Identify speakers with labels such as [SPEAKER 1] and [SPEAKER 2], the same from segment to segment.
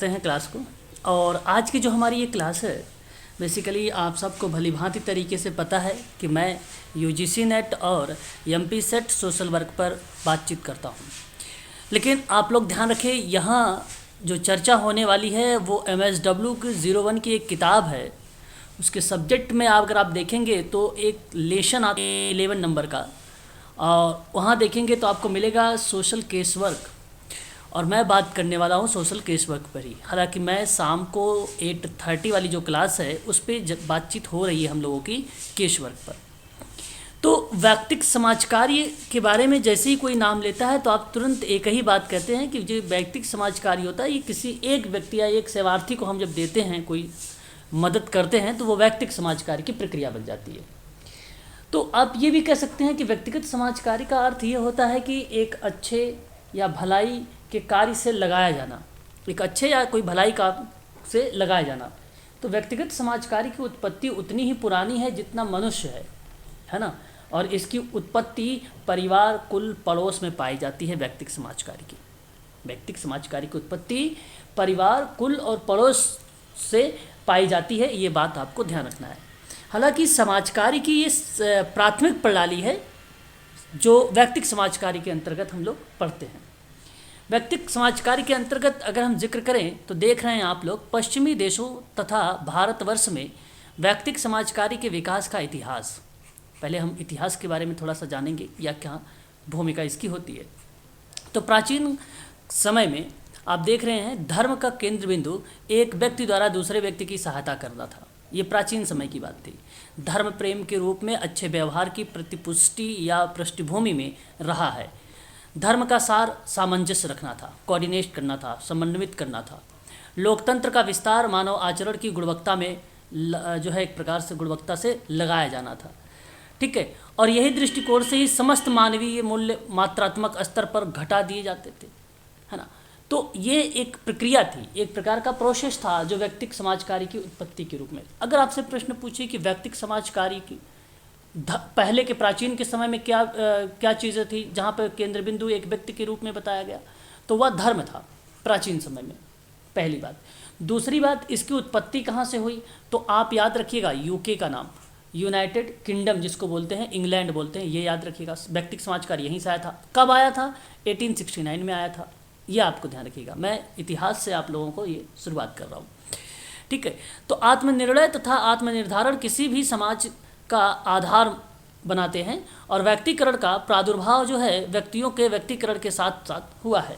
[SPEAKER 1] करते हैं क्लास को। और आज की जो हमारी ये क्लास है, बेसिकली आप सबको भलीभांति तरीके से पता है कि मैं यूजीसी नेट और एमपी सेट सोशल वर्क पर बातचीत करता हूँ। लेकिन आप लोग ध्यान रखें, यहाँ जो चर्चा होने वाली है वो MSW की 01 की एक किताब है। उसके सब्जेक्ट में अगर आप देखेंगे तो एक लेशन आता है 11 नंबर का, और वहाँ देखेंगे तो आपको मिलेगा सोशल केस वर्क, और मैं बात करने वाला हूँ सोशल केस वर्क पर ही। हालांकि मैं शाम को 8:30 वाली जो क्लास है उस पर बातचीत हो रही है हम लोगों की केस वर्क पर। तो व्यक्तिक समाज कार्य के बारे में जैसे ही कोई नाम लेता है तो आप तुरंत एक ही बात कहते हैं कि जो व्यक्तिक समाज कार्य होता है, ये किसी एक व्यक्ति या एक सेवार्थी को हम जब देते हैं, कोई मदद करते हैं, तो वो व्यक्तिक समाज कार्य की प्रक्रिया बन जाती है। तो आप ये भी कह सकते हैं कि व्यक्तिगत समाज कार्य का अर्थ ये होता है कि एक अच्छे या भलाई के कार्य से लगाया जाना, एक अच्छे या कोई भलाई काम से लगाया जाना। तो व्यक्तिगत समाज कार्य की उत्पत्ति उतनी ही पुरानी है जितना मनुष्य है ना। और इसकी उत्पत्ति परिवार, कुल, पड़ोस में पाई जाती है। व्यक्तिक समाज कार्य की उत्पत्ति परिवार, कुल और पड़ोस से पाई जाती है। ये बात आपको ध्यान रखना है। हालांकि समाज कार्य की ये प्राथमिक प्रणाली है जो व्यक्तिक समाज कार्य के अंतर्गत हम लोग पढ़ते हैं। व्यक्तिक समाज कार्य के अंतर्गत अगर हम जिक्र करें तो देख रहे हैं आप लोग, पश्चिमी देशों तथा भारतवर्ष में व्यक्तिक समाज कार्य के विकास का इतिहास। पहले हम इतिहास के बारे में थोड़ा सा जानेंगे, या क्या भूमिका इसकी होती है। तो प्राचीन समय में आप देख रहे हैं, धर्म का केंद्र बिंदु एक व्यक्ति द्वारा दूसरे व्यक्ति की सहायता करना था। ये प्राचीन समय की बात थी। धर्म प्रेम के रूप में अच्छे व्यवहार की प्रतिपुष्टि या पृष्ठभूमि में रहा है। धर्म का सार सामंजस्य रखना था, कोऑर्डिनेट करना था, समन्वित करना था। लोकतंत्र का विस्तार मानव आचरण की गुणवत्ता में जो है एक प्रकार से गुणवत्ता से लगाया जाना था। ठीक है। और यही दृष्टिकोण से ही समस्त मानवीय मूल्य मात्रात्मक स्तर पर घटा दिए जाते थे, है ना। तो ये एक प्रक्रिया थी, एक प्रकार का प्रोसेस था जो व्यक्तिक समाज कार्य की उत्पत्ति के रूप में। अगर आपसे प्रश्न पूछे कि व्यक्तिक समाज कार्य की पहले के प्राचीन के समय में क्या चीज़ें थी जहाँ पर केंद्र बिंदु एक व्यक्ति के रूप में बताया गया, तो वह धर्म था प्राचीन समय में, पहली बात। दूसरी बात, इसकी उत्पत्ति कहाँ से हुई, तो आप याद रखिएगा यूके का नाम, यूनाइटेड किंगडम जिसको बोलते हैं, इंग्लैंड बोलते हैं, ये याद रखिएगा। व्यक्तिक समाज कार्य यहीं से आया था। कब आया था? 1869 में आया था। ये आपको ध्यान रखिएगा। मैं इतिहास से आप लोगों को ये शुरुआत कर रहा हूँ। ठीक है। तो आत्मनिर्णय तथा आत्मनिर्धारण किसी भी समाज का आधार बनाते हैं, और व्यक्तिकरण का प्रादुर्भाव जो है व्यक्तियों के व्यक्तिकरण के साथ साथ हुआ है।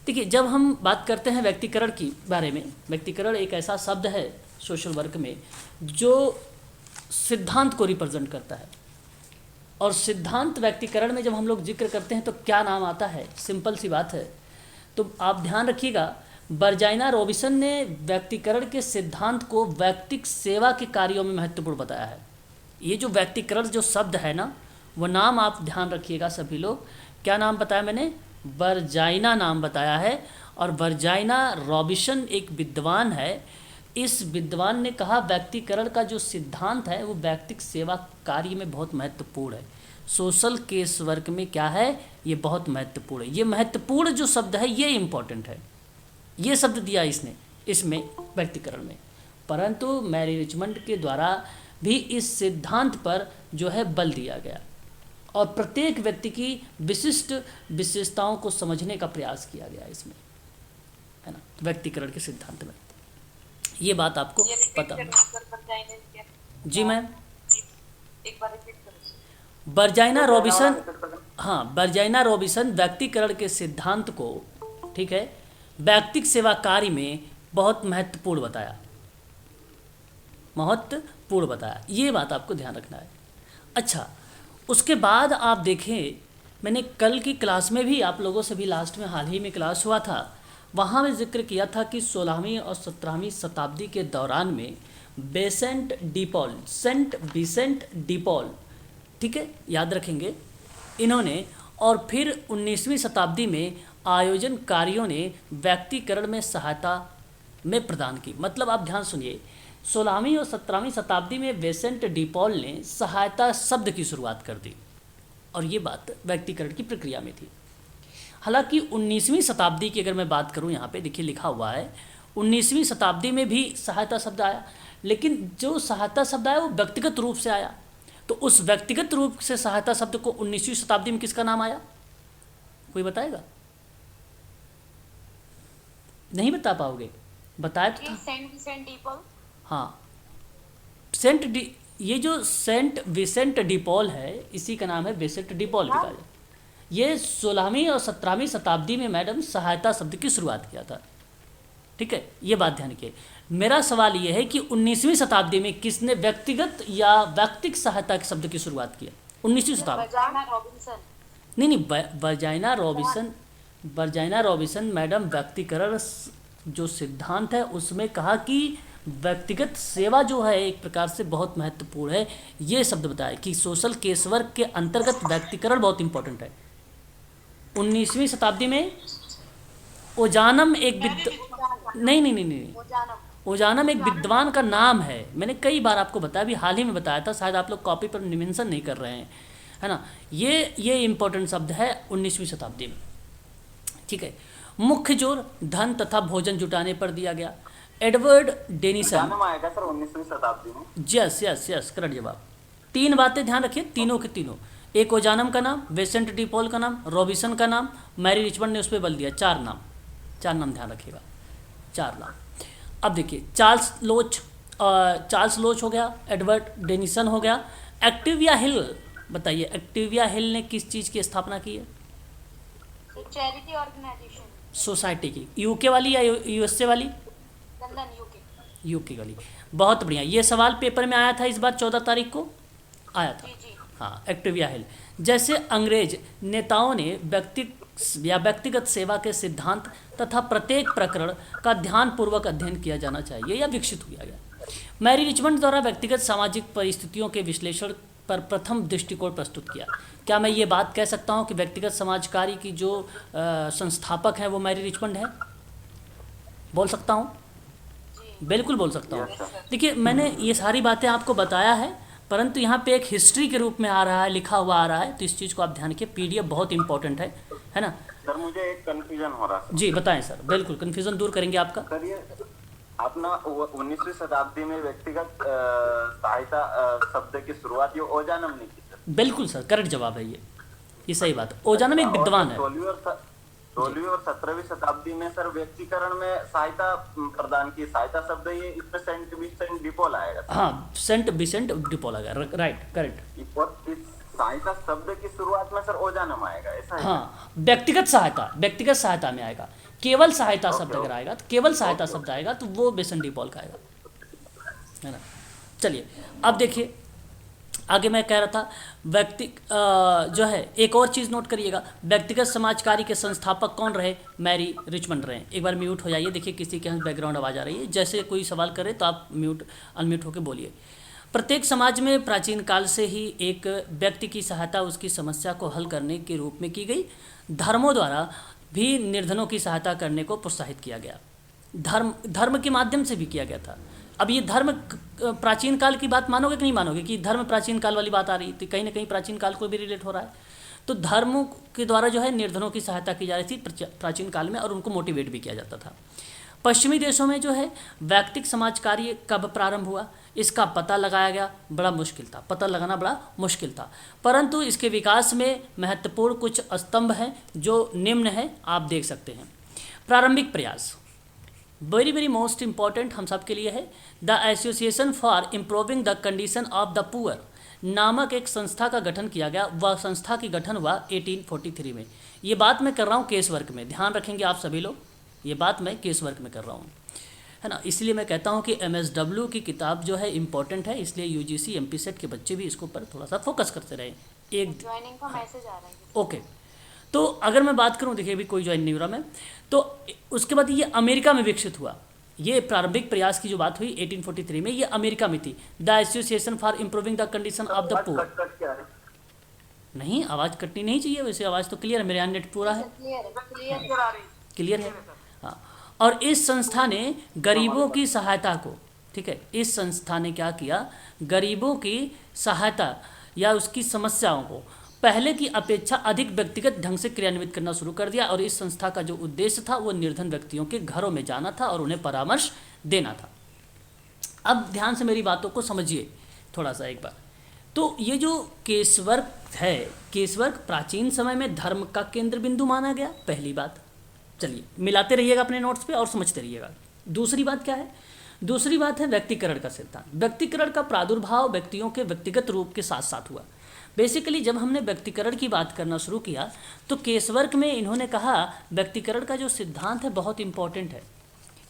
[SPEAKER 1] देखिए, जब हम बात करते हैं व्यक्तिकरण की बारे में, व्यक्तिकरण एक ऐसा शब्द है सोशल वर्क में जो सिद्धांत को रिप्रेजेंट करता है। और सिद्धांत व्यक्तिकरण में जब हम लोग जिक्र करते हैं तो क्या नाम आता है? सिंपल सी बात है। तो आप ध्यान रखिएगा, बर्जाइना रॉबिसन ने व्यक्तिकरण के सिद्धांत को व्यक्तिक सेवा के कार्यों में महत्वपूर्ण बताया है। ये जो व्यक्तिकरण जो शब्द है ना, वो नाम आप ध्यान रखिएगा सभी लोग। क्या नाम बताया मैंने? बर्जाइना नाम बताया है। और बर्जाइना रॉबिसन एक विद्वान है। इस विद्वान ने कहा व्यक्तिकरण का जो सिद्धांत है वो व्यक्तिक सेवा कार्य में बहुत महत्वपूर्ण है। सोशल केस वर्क में क्या है, ये बहुत महत्वपूर्ण है। ये महत्वपूर्ण जो शब्द है ये इम्पोर्टेंट है। ये शब्द दिया इसने इसमें व्यक्तिकरण में। परंतु मैरी रिचमंड के द्वारा भी इस सिद्धांत पर जो है बल दिया गया, और प्रत्येक व्यक्ति की विशिष्ट विशेषताओं को समझने का प्रयास किया गया इसमें, है ना, व्यक्तिकरण के सिद्धांत में। ये बात आपको पता है जी मैम? बर्जाइना रॉबिसन, हाँ, बर्जाइना रॉबिसन व्यक्तिकरण के सिद्धांत को, ठीक है, व्यक्तिक सेवा कार्य में बहुत महत्वपूर्ण बताया। ये बात आपको ध्यान रखना है। अच्छा, उसके बाद आप देखें, मैंने कल की क्लास में भी आप लोगों से भी लास्ट में हाल ही में क्लास हुआ था, वहाँ में जिक्र किया था कि 16वीं और 17वीं शताब्दी के दौरान में सेंट विसेंट डी पॉल, ठीक है, याद रखेंगे इन्होंने, और फिर 19वीं शताब्दी में आयोजन कार्यों ने व्यक्तिकरण में सहायता में प्रदान की। मतलब आप ध्यान सुनिए, 16वीं और 17वीं शताब्दी में विसेंट डी पॉल ने सहायता शब्द की शुरुआत कर दी, और ये बात व्यक्तिकरण की प्रक्रिया में थी। हालांकि 19वीं शताब्दी की अगर मैं बात करूं, यहाँ पे देखिए लिखा हुआ है 19वीं शताब्दी में भी सहायता शब्द आया, लेकिन जो सहायता शब्द आया वो व्यक्तिगत रूप से आया। तो उस व्यक्तिगत रूप से सहायता शब्द को 19वीं शताब्दी में किसका नाम आया, कोई बताएगा? नहीं बता पाओगे? बताया तो था।
[SPEAKER 2] Saint Vincent de Paul.
[SPEAKER 1] हाँ, ये जो सेंट विसेंट डी पॉल है, इसी का नाम है विसेंट डी पॉल भी कहा जाए। ये 16वीं और 17वीं शताब्दी में मैडम सहायता शब्द की शुरुआत किया था। ठीक है, ये बात ध्यान रखिए। मेरा सवाल ये है कि 19वीं शताब्दी में किसने व्यक्तिगत या व्यक्तिक सहायता के शब्द की शुरुआत किया? 19वीं शताब्दी।
[SPEAKER 2] वर्जाइना रॉबिन्सन।
[SPEAKER 1] नहीं, वर्जाइना रॉबिन्सन मैडम व्यक्तिकरण जो सिद्धांत है उसमें कहा कि व्यक्तिगत सेवा जो है एक प्रकार से बहुत महत्वपूर्ण है। ये शब्द बताया कि सोशल केस वर्क के अंतर्गत व्यक्तिकरण बहुत इंपॉर्टेंट है। 19वीं शताब्दी में ओजानम एक नहीं, ओजानम एक विद्वान का नाम है। मैंने कई बार आपको बताया, अभी हाल ही में बताया था, शायद आप लोग कॉपी पर मेंशन नहीं कर रहे हैं, है ना। ये इंपॉर्टेंट शब्द है 19वीं शताब्दी में। ठीक है, मुख्य जोर धन तथा भोजन जुटाने पर दिया गया। एडवर्ड डेनिसन
[SPEAKER 3] आएगा सर 19वीं शताब्दी में।
[SPEAKER 1] यस, करेक्ट जवाब। 3 बातें ध्यान रखिए, तीनों के तीनों। एक ओजानम का नाम, विसेंट डी पॉल का नाम, रॉबिन्सन का नाम, मैरी रिचमंड ने उस पर बल दिया। 4 नाम ध्यान रखिएगा, 4 नाम। अब देखिए, चार्ल्स लोच हो गया, एडवर्ड डेनिसन हो गया। एक्टिविया हिल, बताइए एक्टिविया हिल ने किस चीज़ की स्थापना की है?
[SPEAKER 2] Charity organisation.
[SPEAKER 1] सोसाइटी की। यूके वाली या यूएसए वाली?
[SPEAKER 2] लंदन,
[SPEAKER 1] यूके वाली। बहुत बढ़िया, ये सवाल पेपर में आया था इस बार 14 तारीख को आया था।
[SPEAKER 2] जी।
[SPEAKER 1] हाँ, एक्टिविया हिल। जैसे अंग्रेज नेताओं ने व्यक्तिगत सेवा के सिद्धांत तथा प्रत्येक प्रकरण का ध्यानपूर्वक अध्ययन किया जाना चाहिए या विकसित किया गया। मैरी रिचमंड द्वारा व्यक्तिगत सामाजिक परिस्थितियों के विश्लेषण पर प्रथम दृष्टिकोण प्रस्तुत किया। क्या मैं ये बात कह सकता हूँ कि व्यक्तिगत समाज कार्य की जो संस्थापक हैं वो मैरी रिचमंड है? बोल सकता हूँ? बिल्कुल बोल सकता हूँ। देखिए, मैंने ये सारी बातें आपको बताया है, परंतु यहाँ पे एक हिस्ट्री के रूप में आ रहा है, लिखा हुआ आ रहा है, तो इस चीज़ को आप ध्यान रखिए। पीडीएफ बहुत इंपॉर्टेंट है ना।
[SPEAKER 3] सर मुझे एक कंफ्यूजन हो रहा है।
[SPEAKER 1] जी बताएं सर, बिल्कुल कन्फ्यूज़न दूर करेंगे आपका।
[SPEAKER 3] सर ये अपना 19वीं शताब्दी में व्यक्तिगत सहायता शब्द की शुरुआत ये ओजानम ने की सर।
[SPEAKER 1] बिल्कुल सर, करेक्ट जवाब है ये सही बात है। ओजानम एक विद्वान है।
[SPEAKER 3] 16वीं और 17वीं शताब्दी में सर व्यक्तिकरण में सहायता प्रदान की। सहायता शब्द ये इसमें सेंट विसेंट डी पॉल आएगा।
[SPEAKER 1] हाँ, सेंट विसेंट डी पॉल आएगा, राइट, करेक्ट।
[SPEAKER 3] और इस सहायता शब्द की शुरुआत में सर ओजानम आएगा, ऐसा है?
[SPEAKER 1] हाँ, व्यक्तिगत सहायता में आएगा। केवल सहायता शब्द अगर आएगा तो केवल सहायता शब्द आएगा तो वो विसेंट डी पॉल का आएगा, है ना। चलिए, अब देखिए आगे मैं कह रहा था जो है एक और चीज़ नोट करिएगा। व्यक्तिगत समाज कार्य के संस्थापक कौन रहे? मैरी रिचमंड रहे। एक बार म्यूट हो जाइए, देखिए किसी के यहाँ बैकग्राउंड आवाज़ आ रही है। जैसे कोई सवाल करे तो आप अनम्यूट होकर बोलिए। प्रत्येक समाज में प्राचीन काल से ही एक व्यक्ति की सहायता उसकी समस्या को हल करने के रूप में की गई। धर्मों द्वारा भी निर्धनों की सहायता करने को प्रोत्साहित किया गया। धर्म के माध्यम से भी किया गया था। अब ये धर्म प्राचीन काल की बात मानोगे कि नहीं मानोगे कि धर्म प्राचीन काल वाली बात आ रही थी? कहीं ना कहीं प्राचीन काल को भी रिलेट हो रहा है। तो धर्मों के द्वारा जो है निर्धनों की सहायता की जा रही थी प्राचीन काल में, और उनको मोटिवेट भी किया जाता था। पश्चिमी देशों में जो है व्यक्तिक समाज कार्य कब प्रारंभ हुआ, इसका पता लगाया गया। बड़ा मुश्किल था, पता लगाना बड़ा मुश्किल था, परंतु इसके विकास में महत्वपूर्ण कुछ स्तंभ हैं जो निम्न है, आप देख सकते हैं। प्रारंभिक प्रयास वेरी वेरी मोस्ट इंपॉर्टेंट हम सब के लिए है। The association for improving the condition of the poor नामक एक संस्था का गठन किया गया। वह संस्था की गठन हुआ 1843 में। ये बात मैं कर रहा हूँ केस वर्क में, ध्यान रखेंगे आप सभी लोग, ये बात मैं केस वर्क में कर रहा हूँ, है ना। इसलिए मैं कहता हूँ कि MSW की किताब जो है इंपॉर्टेंट है, इसलिए UGC MP सेट के बच्चे भी इसको पर थोड़ा सा फोकस करते रहे। एक
[SPEAKER 2] ज्वाइनिंग का मैसेज आ रहा है।
[SPEAKER 1] ओके, तो अगर मैं बात करूं, देखिए अभी कोई ज्वाइन नहीं हो रहा मैं, तो उसके बाद ये अमेरिका में विकसित हुआ। ये प्रारंभिक प्रयास की जो बात हुई 1843 में, ये अमेरिका में थी। The association for improving the condition of the poor. नहीं, आवाज़ कटनी नहीं चाहिए, वैसे आवाज़ तो क्लियर है, मेरे यहाँ नेट पूरा है, क्लियर है। हाँ, और इस संस्था ने गरीबों की सहायता को, ठीक है, इस संस्था ने क्या किया, गरीबों की सहायता या उसकी समस्याओं को पहले की अपेक्षा अधिक व्यक्तिगत ढंग से क्रियान्वित करना शुरू कर दिया और इस संस्था का जो उद्देश्य था वो निर्धन व्यक्तियों के घरों में जाना था और उन्हें परामर्श देना था। अब ध्यान से मेरी बातों को समझिए थोड़ा सा एक बार। तो ये जो केसवर्क है, केसवर्क प्राचीन समय में धर्म का केंद्र बिंदु माना गया, पहली बात। चलिए मिलाते रहिएगा अपने नोट्स पे और समझते रहिएगा। दूसरी बात क्या है? दूसरी बात है व्यक्तिकरण का सिद्धांत। व्यक्तिकरण का प्रादुर्भाव व्यक्तियों के व्यक्तिगत रूप के साथ साथ हुआ। बेसिकली जब हमने व्यक्तिकरण की बात करना शुरू किया तो केसवर्क में इन्होंने कहा व्यक्तिकरण का जो सिद्धांत है बहुत इंपॉर्टेंट है।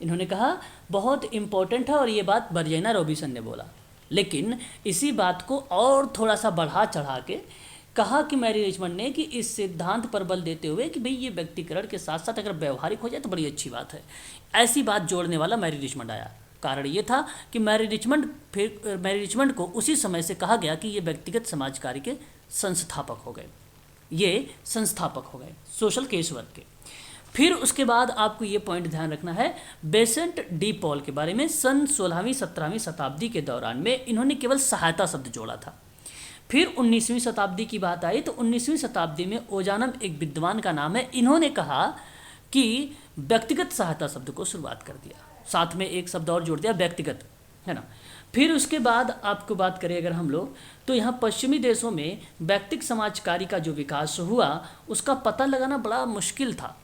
[SPEAKER 1] इन्होंने कहा बहुत इंपॉर्टेंट है और ये बात बर्जेना रॉबिन्सन ने बोला। लेकिन इसी बात को और थोड़ा सा बढ़ा चढ़ा के कहा कि मैरी रिचमंड ने कि इस सिद्धांत पर बल देते हुए कि भाई ये व्यक्तिकरण के साथ साथ अगर व्यवहारिक हो जाए तो बड़ी अच्छी बात है। ऐसी बात जोड़ने वाला मैरी रिचमंड आया। कारण ये था कि मैरी रिचमंड को उसी समय से कहा गया कि ये व्यक्तिगत समाज कार्य के संस्थापक हो गए, ये संस्थापक हो गए सोशल केसवर्क के। फिर उसके बाद आपको ये पॉइंट ध्यान रखना है बेसेंट डी पॉल के बारे में। सन 16वीं 17वीं शताब्दी के दौरान में इन्होंने केवल सहायता शब्द जोड़ा था। फिर 19वीं शताब्दी की बात आई तो 19वीं शताब्दी में ओजानम एक विद्वान का नाम है, इन्होंने कहा कि व्यक्तिगत सहायता शब्द को शुरुआत कर दिया, साथ में एक शब्द और जोड़ दिया व्यक्तिगत, है ना। फिर उसके बाद आपको बात करें अगर हम लोग तो यहाँ पश्चिमी देशों में व्यक्तिगत समाज कार्य का जो विकास हुआ उसका पता लगाना बड़ा मुश्किल था,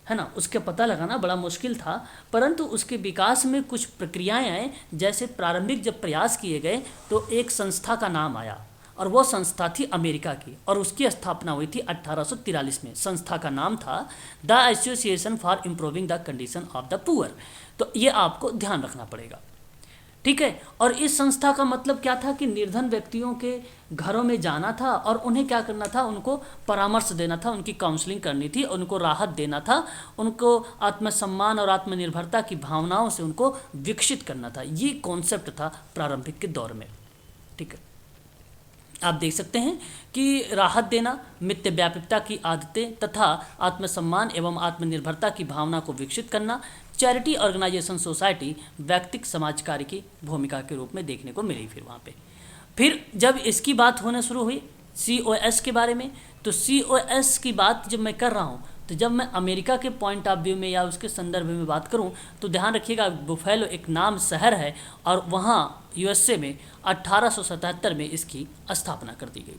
[SPEAKER 1] है ना, उसके पता लगाना बड़ा मुश्किल था। परंतु उसके विकास में कुछ प्रक्रियाएं आए। जैसे प्रारंभिक जब प्रयास किए गए तो एक संस्था का नाम आया और वो संस्था थी अमेरिका की और उसकी स्थापना हुई थी 1843 में। संस्था का नाम था the association for improving the condition of the poor. तो ये आपको ध्यान रखना पड़ेगा, ठीक है। और इस संस्था का मतलब क्या था कि निर्धन व्यक्तियों के घरों में जाना था और उन्हें क्या करना था, उनको परामर्श देना था, उनकी काउंसलिंग करनी थी, उनको राहत देना था, उनको आत्मसम्मान और आत्मनिर्भरता की भावनाओं से उनको विकसित करना था। ये कॉन्सेप्ट था प्रारंभिक के दौर में, ठीक है। आप देख सकते हैं कि राहत देना, मित्य व्यापकता की आदतें तथा आत्मसम्मान एवं आत्मनिर्भरता की भावना को विकसित करना, चैरिटी ऑर्गेनाइजेशन सोसाइटी व्यक्तिगत समाज कार्य की भूमिका के रूप में देखने को मिली। फिर वहाँ पे फिर जब इसकी बात होना शुरू हुई COS के बारे में, तो COS की बात जब मैं कर रहा हूँ तो जब मैं अमेरिका के पॉइंट ऑफ व्यू में या उसके संदर्भ में बात करूं तो ध्यान रखिएगा बुफेलो एक नाम शहर है और वहां USA में 1877 में इसकी स्थापना कर दी गई।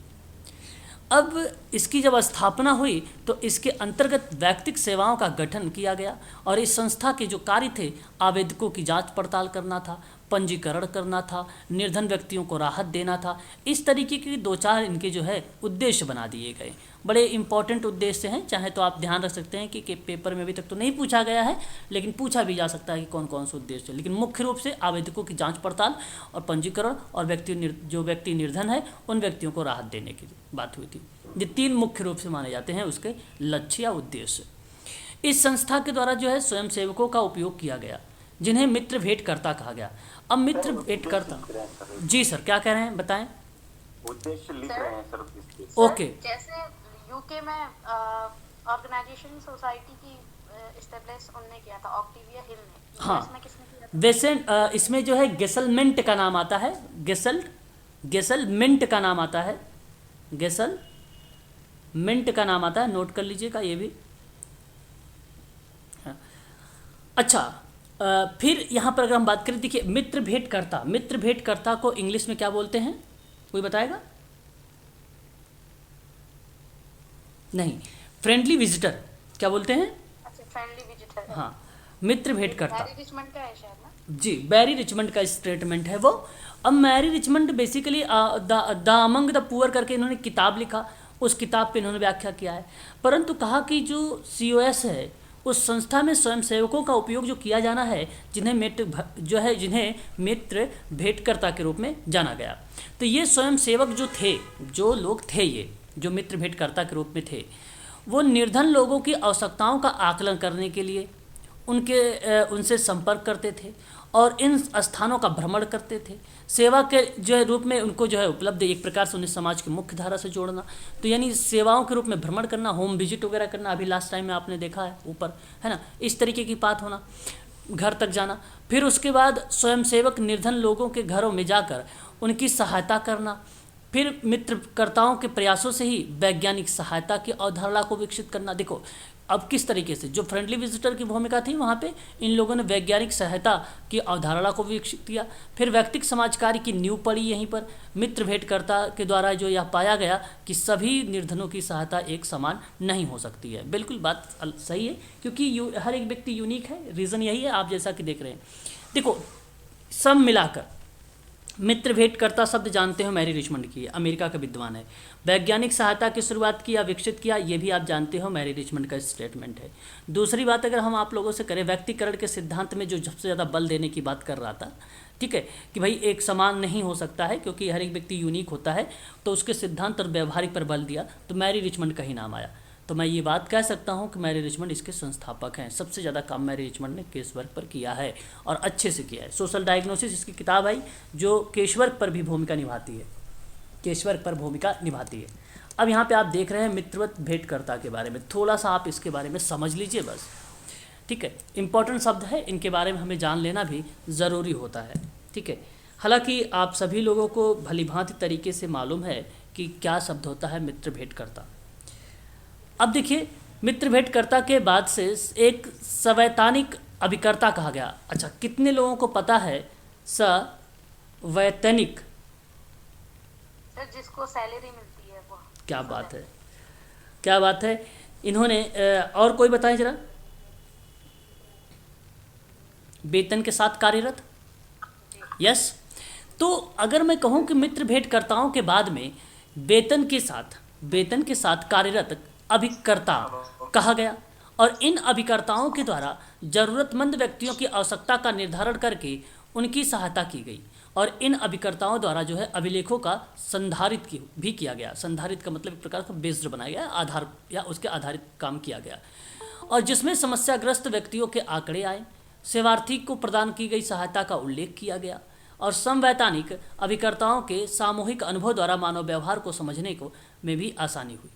[SPEAKER 1] अब इसकी जब स्थापना हुई तो इसके अंतर्गत व्यक्तिगत सेवाओं का गठन किया गया और इस संस्था के जो कार्य थे आवेदकों की जांच पड़ताल करना था, पंजीकरण करना था, निर्धन व्यक्तियों को राहत देना था। इस तरीके के 2-4 इनके जो है उद्देश्य बना दिए गए। बड़े इंपॉर्टेंट उद्देश्य हैं, चाहे तो आप ध्यान रख सकते हैं कि पेपर में अभी तक तो नहीं पूछा गया है लेकिन पूछा भी जा सकता है कि कौन कौन से उद्देश्य है। लेकिन मुख्य रूप से आवेदकों की जांच पड़ताल और पंजीकरण और जो व्यक्ति निर्धन है उन व्यक्तियों को राहत देने की बात हुई थी। ये 3 मुख्य रूप से माने जाते हैं उसके लक्ष्य या उद्देश्य। इस संस्था के द्वारा जो है स्वयंसेवकों का उपयोग किया गया जिन्हें मित्र भेंटकर्ता कहा गया। अब मित्र भेंटकर्ता, जी सर क्या कह रहे हैं बताएं।
[SPEAKER 3] उद्देश्य लिख रहे हैं सर इसके।
[SPEAKER 1] ओके,
[SPEAKER 2] जैसे यूके में ऑर्गेनाइजेशन सोसाइटी की एस्टेब्लिश उन्होंने किया था, ऑक्टेविया हिल ने।
[SPEAKER 1] हाँ,
[SPEAKER 2] इसमें किसने किया था?
[SPEAKER 1] वैसे इसमें जो है गेसलमेंट का नाम आता है, गेसलमेंट का नाम आता है, गेसलमेंट का नाम आता है, नोट कर लीजिएगा ये भी। हाँ। अच्छा, फिर यहाँ पर अगर हम बात करें, देखिए मित्र भेंटकर्ता को इंग्लिश में क्या बोलते हैं, कोई बताएगा? नहीं, फ्रेंडली विजिटर क्या बोलते हैं?
[SPEAKER 2] अच्छा, फ्रेंडली विजिटर।
[SPEAKER 1] हाँ, मित्र भेंटकर्ता।
[SPEAKER 2] मैरी रिचमंड का है शायद ना?
[SPEAKER 1] जी, मैरी रिचमंड का स्टेटमेंट है वो। अब Mary Richmond basically the among the poor करके इन्होंने किताब लिखा, उस किताब पे इन्होंने व्याख्या किया है। परंतु कहा कि जो COS है उस संस्था में स्वयंसेवकों का उपयोग जो किया जाना है जिन्हें मित्र भेंटकर्ता के रूप में जाना गया। तो ये स्वयंसेवक जो थे, जो लोग थे, ये जो मित्र भेंटकर्ता के रूप में थे, वो निर्धन लोगों की आवश्यकताओं का आकलन करने के लिए उनसे संपर्क करते थे और इन स्थानों का भ्रमण करते थे। सेवा के जो है रूप में उनको जो है उपलब्ध, एक प्रकार से उन्हें समाज की मुख्य धारा से जोड़ना, तो यानी सेवाओं के रूप में भ्रमण करना, होम विजिट वगैरह करना, अभी लास्ट टाइम में आपने देखा है ऊपर, है ना, इस तरीके की बात होना, घर तक जाना। फिर उसके बाद स्वयंसेवक निर्धन लोगों के घरों में जाकर उनकी सहायता करना, फिर मित्रकर्ताओं के प्रयासों से ही वैज्ञानिक सहायता की अवधारणा को विकसित करना। देखो अब किस तरीके से जो फ्रेंडली विजिटर की भूमिका थी वहाँ पे इन लोगों ने वैज्ञानिक सहायता की अवधारणा को विकसित किया। फिर व्यक्तिक समाजकार्य की नींव पड़ी यहीं पर। मित्र भेंटकर्ता के द्वारा जो यह पाया गया कि सभी निर्धनों की सहायता एक समान नहीं हो सकती है। बिल्कुल बात सही है, क्योंकि हर एक व्यक्ति यूनिक है। रीज़न यही है, आप जैसा कि देख रहे हैं। देखो सब मिलाकर मित्र भेंटकर्ता शब्द जानते हो मैरी रिचमंड की है, अमेरिका का विद्वान है। वैज्ञानिक सहायता की शुरुआत किया, विकसित किया, ये भी आप जानते हो मैरी रिचमंड का स्टेटमेंट है। दूसरी बात अगर हम आप लोगों से करें, व्यक्तिकरण के सिद्धांत में जो सबसे ज़्यादा बल देने की बात कर रहा था, ठीक है, कि भाई एक समान नहीं हो सकता है क्योंकि हर एक व्यक्ति यूनिक होता है, तो उसके सिद्धांत और व्यवहारिक पर बल दिया, तो मैरी रिचमंड का ही नाम आया। तो मैं ये बात कह सकता हूँ कि मैरी रिचमंड इसके संस्थापक हैं। सबसे ज़्यादा काम मैरी रिचमंड ने केस वर्क पर किया है और अच्छे से किया है। सोशल डायग्नोसिस इसकी किताब आई जो केस वर्क पर भी भूमिका निभाती है, केस वर्क पर भूमिका निभाती है। अब यहाँ पे आप देख रहे हैं मित्रवत भेंटकर्ता के बारे में, थोड़ा सा आप इसके बारे में समझ लीजिए बस, ठीक है। इंपॉर्टेंट शब्द है, इनके बारे में हमें जान लेना भी ज़रूरी होता है, ठीक है। हालांकि आप सभी लोगों को भलीभांति तरीके से मालूम है कि क्या शब्द होता है मित्र भेंटकर्ता। अब देखिए, मित्र भेंटकर्ता के बाद से एक सवैतनिक अभिकर्ता कहा गया। अच्छा, कितने लोगों को पता है सवैतनिक?
[SPEAKER 2] सर जिसको सैलरी मिलती है वो।
[SPEAKER 1] क्या बात है, क्या बात है। इन्होंने और कोई बताएं जरा, वेतन के साथ कार्यरत। यस, तो अगर मैं कहूं कि मित्र भेंटकर्ताओं के बाद में वेतन के साथ कार्यरत अभिकर्ता कहा गया, और इन अभिकर्ताओं के द्वारा जरूरतमंद व्यक्तियों की आवश्यकता का निर्धारण करके उनकी सहायता की गई, और इन अभिकर्ताओं द्वारा जो है अभिलेखों का संधारित भी किया गया। संधारित का मतलब एक प्रकार का बेस्ड बनाया गया, आधार या उसके आधारित काम किया गया, और जिसमें समस्याग्रस्त व्यक्तियों के आंकड़े आए, सेवार्थी को प्रदान की गई सहायता का उल्लेख किया गया, और समवैतनिक अभिकर्ताओं के सामूहिक अनुभव द्वारा मानव व्यवहार को समझने को में भी आसानी हुई।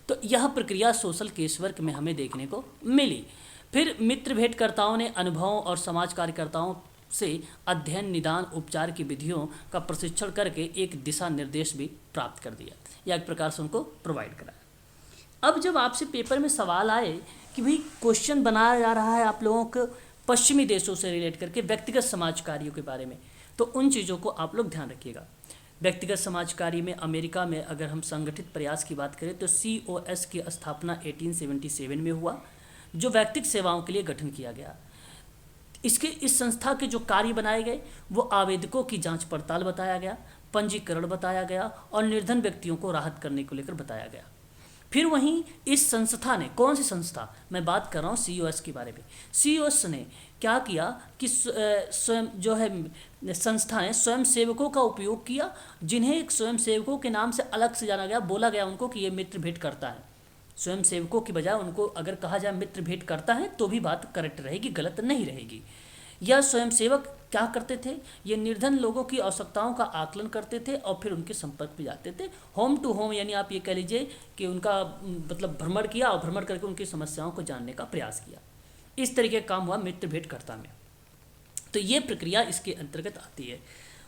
[SPEAKER 1] तो यह प्रक्रिया सोशल केस वर्क में हमें देखने को मिली। फिर मित्र भेंटकर्ताओं ने अनुभवों और समाज कार्यकर्ताओं से अध्ययन, निदान, उपचार की विधियों का प्रशिक्षण करके एक दिशा निर्देश भी प्राप्त कर दिया, या एक प्रकार से उनको प्रोवाइड कराया। अब जब आपसे पेपर में सवाल आए कि भाई क्वेश्चन बनाया जा रहा है आप लोगों को पश्चिमी देशों से रिलेट करके व्यक्तिगत समाज कार्यों के बारे में, तो उन चीज़ों को आप लोग ध्यान रखिएगा। व्यक्तिगत समाज कार्य में अमेरिका में अगर हम संगठित प्रयास की बात करें तो COS की स्थापना 1877 में हुआ, जो व्यक्तिगत सेवाओं के लिए गठन किया गया। इस संस्था के जो कार्य बनाए गए वो आवेदकों की जांच पड़ताल बताया गया, पंजीकरण बताया गया, और निर्धन व्यक्तियों को राहत करने को लेकर बताया गया। फिर वहीं इस संस्था ने, कौन सी संस्था मैं बात कर रहा हूँ, COS के बारे में। COS ने क्या किया कि स्वयं जो है संस्था ने स्वयं सेवकों का उपयोग किया, जिन्हें एक स्वयं सेवकों के नाम से अलग से जाना गया, बोला गया उनको कि ये मित्र भेंट करता है। स्वयं सेवकों की बजाय उनको अगर कहा जाए मित्र भेंट करता है तो भी बात करेक्ट रहेगी, गलत नहीं रहेगी। यह स्वयं सेवक क्या करते थे, ये निर्धन लोगों की आवश्यकताओं का आकलन करते थे और फिर उनके संपर्क में जाते थे, होम टू होम, यानी आप ये कह लीजिए कि उनका मतलब भ्रमण किया और भ्रमण करके उनकी समस्याओं को जानने का प्रयास किया। इस तरीके का काम हुआ मित्र भेंटकर्ता में। तो ये प्रक्रिया इसके अंतर्गत आती है।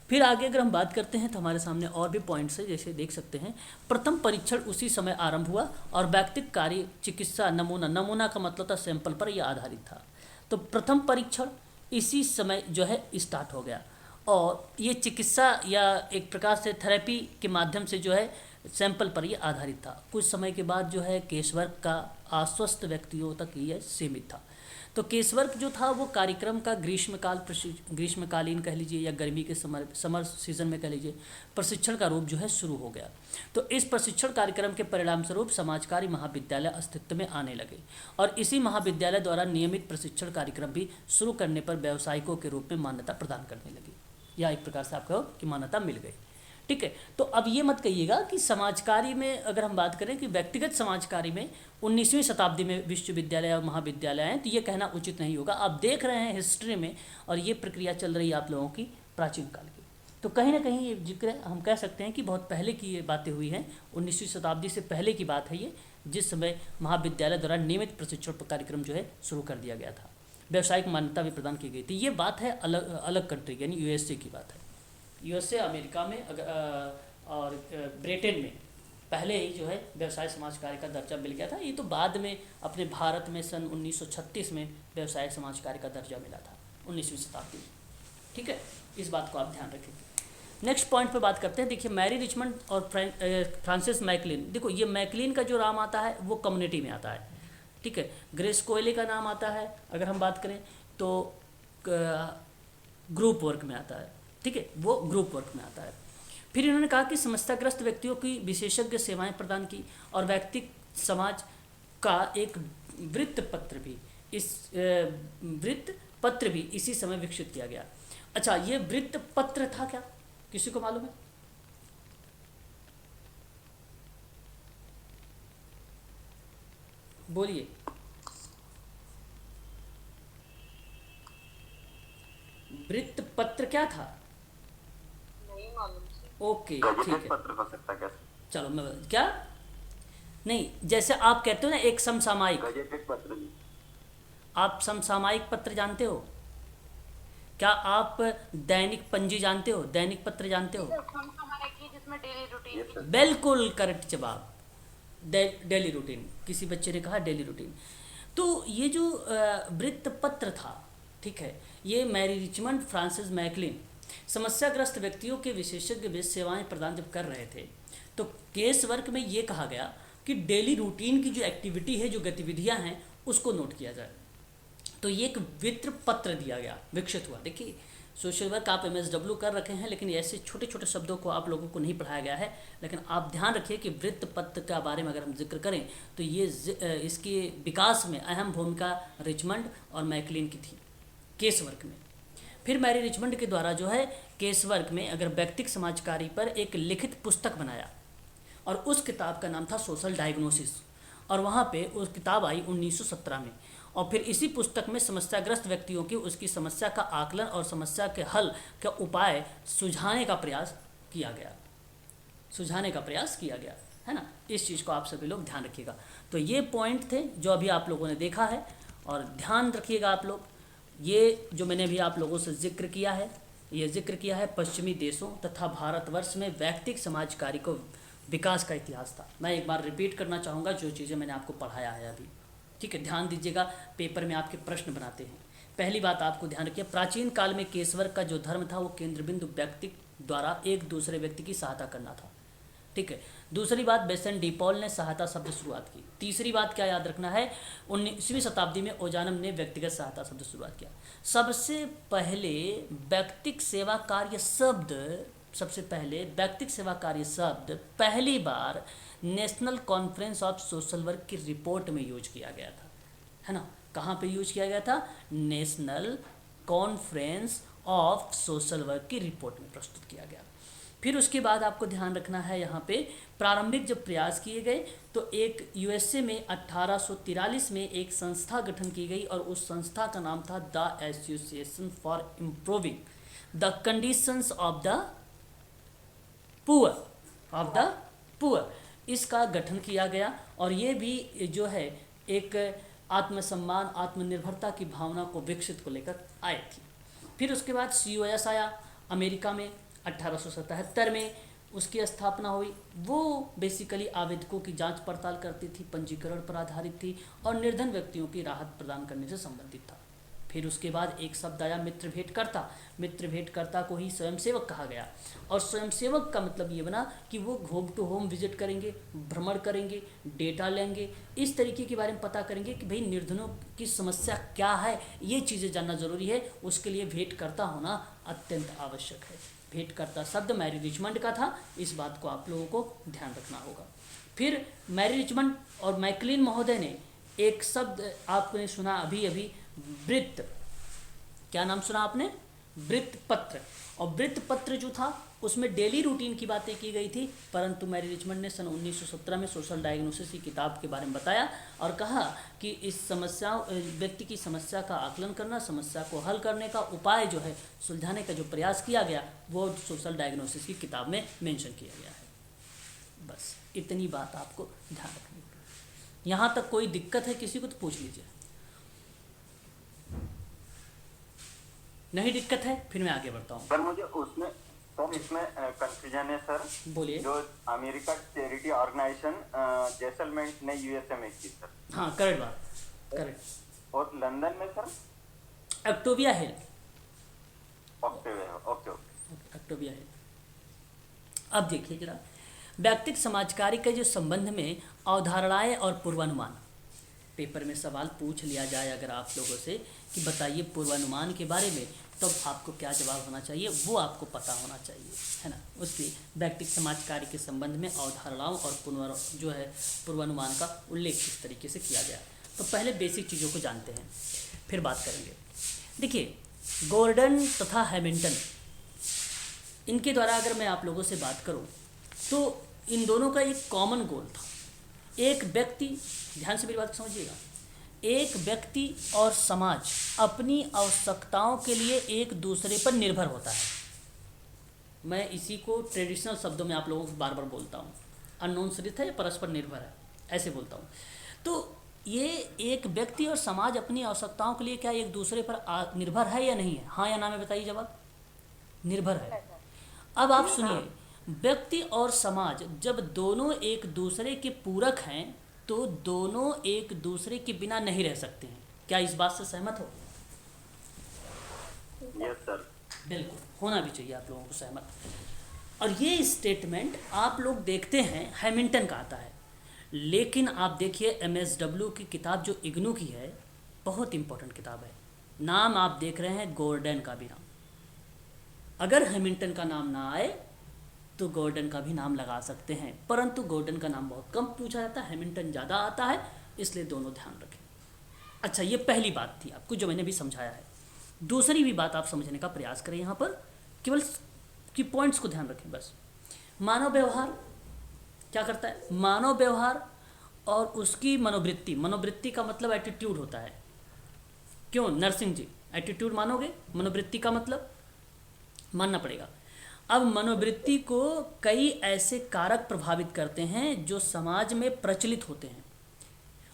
[SPEAKER 1] फिर आगे अगर हम बात करते हैं तो हमारे सामने और भी पॉइंट्स है, जैसे देख सकते हैं प्रथम परीक्षण उसी समय आरंभ हुआ और व्यक्तिगत कार्य चिकित्सा नमूना का मतलब था सैंपल पर यह आधारित था। तो प्रथम परीक्षण इसी समय जो है स्टार्ट हो गया, और ये चिकित्सा या एक प्रकार से थेरेपी के माध्यम से जो है सैंपल पर ये आधारित था। कुछ समय के बाद जो है केस वर्क का आश्वस्त व्यक्तियों तक ये सीमित था। तो केस वर्क जो था वो कार्यक्रम का ग्रीष्मकालीन कह लीजिए या गर्मी के समर सीजन में कह लीजिए प्रशिक्षण का रूप जो है शुरू हो गया। तो इस प्रशिक्षण कार्यक्रम के परिणाम स्वरूप समाजकारी महाविद्यालय अस्तित्व में आने लगे, और इसी महाविद्यालय द्वारा नियमित प्रशिक्षण कार्यक्रम भी शुरू करने पर व्यावसायिकों के रूप में मान्यता प्रदान करने लगी, या एक प्रकार से आप कहो कि मान्यता मिल गई। ठीक है, तो अब ये मत कहिएगा कि समाज कार्य में अगर हम बात करें कि व्यक्तिगत समाज कार्य में 19वीं शताब्दी में विश्वविद्यालय और महाविद्यालय हैं, तो ये कहना उचित नहीं होगा। आप देख रहे हैं हिस्ट्री में, और ये प्रक्रिया चल रही है आप लोगों की प्राचीन काल की। तो कहीं ना कहीं ये जिक्र हम कह सकते हैं कि बहुत पहले की ये बातें हुई हैं, 19वीं शताब्दी से पहले की बात है ये, जिस समय महाविद्यालय द्वारा नियमित प्रशिक्षण कार्यक्रम जो है शुरू कर दिया गया था, व्यावसायिक मान्यता भी प्रदान की गई थी। ये बात है अलग कंट्री यानी USA की बात है। USA अमेरिका में और ब्रिटेन में पहले ही जो है व्यवसाय समाज कार्य का दर्जा मिल गया था। ये तो बाद में अपने भारत में सन 1936 में व्यवसाय समाज कार्य का दर्जा मिला था, 19वीं शताब्दी में। ठीक है, इस बात को आप ध्यान रखेंगे। नेक्स्ट पॉइंट पे बात करते हैं। देखिए, मैरी रिचमंड और फ्रांसिस मैकलिन। देखो, ये मैकलिन का जो नाम आता है वो कम्युनिटी में आता है। ठीक है, ग्रेस कोयले का नाम आता है अगर हम बात करें तो ग्रुप वर्क में आता है। ठीक है, वो ग्रुप वर्क में आता है। फिर इन्होंने कहा कि समस्याग्रस्त व्यक्तियों की विशेषज्ञ सेवाएं प्रदान की और व्यक्ति समाज का एक वृत्त पत्र भी इसी समय विकसित किया गया। अच्छा, ये वृत्त पत्र था क्या, किसी को मालूम है? बोलिए। वृत्त पत्र क्या था?
[SPEAKER 2] नहीं मालूम जी।
[SPEAKER 1] ओके, ठीक
[SPEAKER 3] गजेटेड
[SPEAKER 1] है,
[SPEAKER 3] पत्र हो सकता है क्या?
[SPEAKER 1] चलो मैं क्या, नहीं, जैसे आप कहते हो ना एक समसामयिक,
[SPEAKER 3] गजेटेड पत्र जी।
[SPEAKER 1] आप समसामयिक पत्र जानते हो क्या? आप दैनिक पंजी जानते हो, दैनिक पत्र जानते हो?
[SPEAKER 2] हमारे की जिसमें डेली रूटीन
[SPEAKER 3] Yes, sir.
[SPEAKER 1] बिल्कुल करेक्ट जवाब, डेली रूटीन। किसी बच्चे ने कहा डेली रूटीन। तो ये जो वृत्त पत्र था, ठीक है, ये मैरी रिचमंड, फ्रांसिस मैकलिन समस्याग्रस्त व्यक्तियों के विशेषज्ञ सेवाएं प्रदान जब कर रहे थे तो केस वर्क में ये कहा गया कि डेली रूटीन की जो एक्टिविटी है, जो गतिविधियां हैं, उसको नोट किया जाए। तो ये एक वृत्त पत्र दिया गया, विकसित हुआ। देखिए, सोशल वर्क आप MSW कर रखे हैं, लेकिन ऐसे छोटे छोटे शब्दों को आप लोगों को नहीं पढ़ाया गया है। लेकिन आप ध्यान रखिए कि वृत्त पत्र के बारे में अगर हम जिक्र करें तो ये इसके विकास में अहम भूमिका रिचमंड और मैकलिन की थी केस वर्क में। फिर मैरी रिचमंड के द्वारा जो है केस वर्क में अगर व्यक्तिक समाज कार्य पर एक लिखित पुस्तक बनाया और उस किताब का नाम था सोशल डायग्नोसिस, और वहाँ पे उस किताब आई 1917 में। और फिर इसी पुस्तक में समस्याग्रस्त व्यक्तियों की उसकी समस्या का आकलन और समस्या के हल का उपाय सुझाने का प्रयास किया गया, है ना। इस चीज़ को आप सभी लोग ध्यान रखिएगा। तो ये पॉइंट थे जो अभी आप लोगों ने देखा है, और ध्यान रखिएगा आप लोग, ये जो मैंने अभी आप लोगों से जिक्र किया है पश्चिमी देशों तथा भारतवर्ष में व्यक्तिक समाज कार्य को विकास का इतिहास था। मैं एक बार रिपीट करना चाहूँगा जो चीज़ें मैंने आपको पढ़ाया है अभी। ठीक है, ध्यान दीजिएगा, पेपर में आपके प्रश्न बनाते हैं। पहली बात आपको ध्यान रखिए, प्राचीन काल में केसवर्क का जो धर्म था वो केंद्र बिंदु व्यक्ति द्वारा एक दूसरे व्यक्ति की सहायता करना था। ठीक है। दूसरी बात, बेसन डीपॉल ने सहायता शब्द शुरुआत की। तीसरी बात क्या याद रखना है, 19वीं शताब्दी में ओजानम ने व्यक्तिगत सहायता शब्द शुरुआत किया। सबसे पहले व्यक्तिक सेवा कार्य शब्द पहली बार national conference of social work की रिपोर्ट में यूज किया गया था, है ना। कहाँ पे यूज किया गया था? National conference of social work की रिपोर्ट में प्रस्तुत किया गया। फिर उसके बाद आपको ध्यान रखना है, यहाँ पे प्रारंभिक जब प्रयास किए गए तो एक यूएसए में 1843 में एक संस्था गठन की गई और उस संस्था का नाम था the association for improving the conditions of the poor. इसका गठन किया गया और ये भी जो है एक आत्मसम्मान, आत्मनिर्भरता की भावना को विकसित को लेकर आए थी। फिर उसके बाद COS आया अमेरिका में 1877 में, उसकी स्थापना हुई। वो बेसिकली आवेदकों की जांच पड़ताल करती थी, पंजीकरण पर आधारित थी और निर्धन व्यक्तियों की राहत प्रदान करने से संबंधित था। फिर उसके बाद एक शब्द आया मित्र भेंटकर्ता को ही स्वयंसेवक कहा गया और स्वयंसेवक का मतलब ये बना कि वो होम टू होम विजिट करेंगे, भ्रमण करेंगे, डेटा लेंगे, इस तरीके के बारे में पता करेंगे कि भाई निर्धनों की समस्या क्या है, ये चीज़ें जानना जरूरी है। उसके लिए भेंटकर्ता होना अत्यंत आवश्यक है। भेंटकर्ता शब्द मैरी रिचमंड का था, इस बात को आप लोगों को ध्यान रखना होगा। फिर मैरी रिचमंड और मैकलिन महोदय ने एक शब्द आपने सुना अभी वृत्त, क्या नाम सुना आपने? वृत्त पत्र। और वृत्त पत्र जो था उसमें डेली रूटीन की बातें की गई थी, परंतु मैरी रिचमंड ने सन 1917 में सोशल डायग्नोसिस की किताब के बारे में बताया और कहा कि इस समस्या, व्यक्ति की समस्या का आकलन करना, समस्या को हल करने का उपाय जो है, सुलझाने का जो प्रयास किया गया, वो सोशल डायग्नोसिस की किताब में मेंशन किया गया है। बस इतनी बात आपको ध्यान रखनी होगी। यहाँ तक कोई दिक्कत है किसी को तो पूछ लीजिए। नहीं दिक्कत है फिर मैं आगे बढ़ता हूँ।
[SPEAKER 3] सर मुझे उसमें सर इसमें कंफ्यूजन है सर।
[SPEAKER 1] बोलिए।
[SPEAKER 3] जो अमेरिका चैरिटी ऑर्गेनाइजेशन जैसलमेंट ने यूएसए में की सर।
[SPEAKER 1] हाँ, करेक्ट बात, करेक्ट।
[SPEAKER 3] और लंदन में सर
[SPEAKER 1] एक्टोविया हिल,
[SPEAKER 3] ओके ओके ओके।
[SPEAKER 1] एक्टोविया हिल। अब देखिए जरा, व्यक्तिगत समाज कार्य के जो संबंध में अवधारणाएं और पूर्वानुमान, पेपर में सवाल पूछ लिया जाए अगर आप लोगों से कि बताइए पूर्वानुमान के बारे में, तब आपको क्या जवाब होना चाहिए वो आपको पता होना चाहिए, है ना। उसके व्यक्तिगत समाज कार्य के संबंध में अवधारणाओं और जो है पूर्वानुमान का उल्लेख किस तरीके से किया गया। तो पहले बेसिक चीज़ों को जानते हैं, फिर बात करेंगे। देखिए, गॉर्डन तथा हैमिल्टन, इनके द्वारा अगर मैं आप लोगों से बात करूं तो इन दोनों का एक कॉमन गोल था। एक व्यक्ति, ध्यान से मेरी बात को समझिएगा, एक व्यक्ति और समाज अपनी आवश्यकताओं के लिए एक दूसरे पर निर्भर होता है। मैं इसी को ट्रेडिशनल शब्दों में आप लोगों को बार बार बोलता हूँ, अन्योन्याश्रित है या परस्पर निर्भर है, ऐसे बोलता हूँ। तो ये एक व्यक्ति और समाज अपनी आवश्यकताओं के लिए क्या एक दूसरे पर निर्भर है या नहीं है? हाँ या ना में बताइए जवाब। निर्भर है। अब आप सुनिए, व्यक्ति और समाज जब दोनों एक दूसरे के पूरक हैं तो दोनों एक दूसरे के बिना नहीं रह सकते हैं। क्या इस बात से सहमत हो?
[SPEAKER 3] Yes sir.
[SPEAKER 1] बिल्कुल, होना भी चाहिए आप लोगों को सहमत। और ये स्टेटमेंट आप लोग देखते हैं हैमिल्टन का आता है, लेकिन आप देखिए MSW की किताब जो इग्नू की है, बहुत इंपॉर्टेंट किताब है। नाम आप देख रहे हैं गॉर्डन का भी नाम, अगर हैमिल्टन का नाम ना आए तो गॉर्डन का भी नाम लगा सकते हैं, परंतु गॉर्डन का नाम बहुत कम पूछा जाता है, हैमिल्टन ज़्यादा आता है, इसलिए दोनों ध्यान रखें। अच्छा, ये पहली बात थी आपको जो मैंने भी समझाया है। दूसरी भी बात आप समझने का प्रयास करें, यहाँ पर केवल की पॉइंट्स को ध्यान रखें बस। मानव व्यवहार क्या करता है? मानव व्यवहार और उसकी मनोवृत्ति, मनोवृत्ति का मतलब एटीट्यूड होता है। क्यों नरसिंह जी, एटीट्यूड मानोगे? मनोवृत्ति का मतलब मानना पड़ेगा। अब मनोवृत्ति को कई ऐसे कारक प्रभावित करते हैं जो समाज में प्रचलित होते हैं,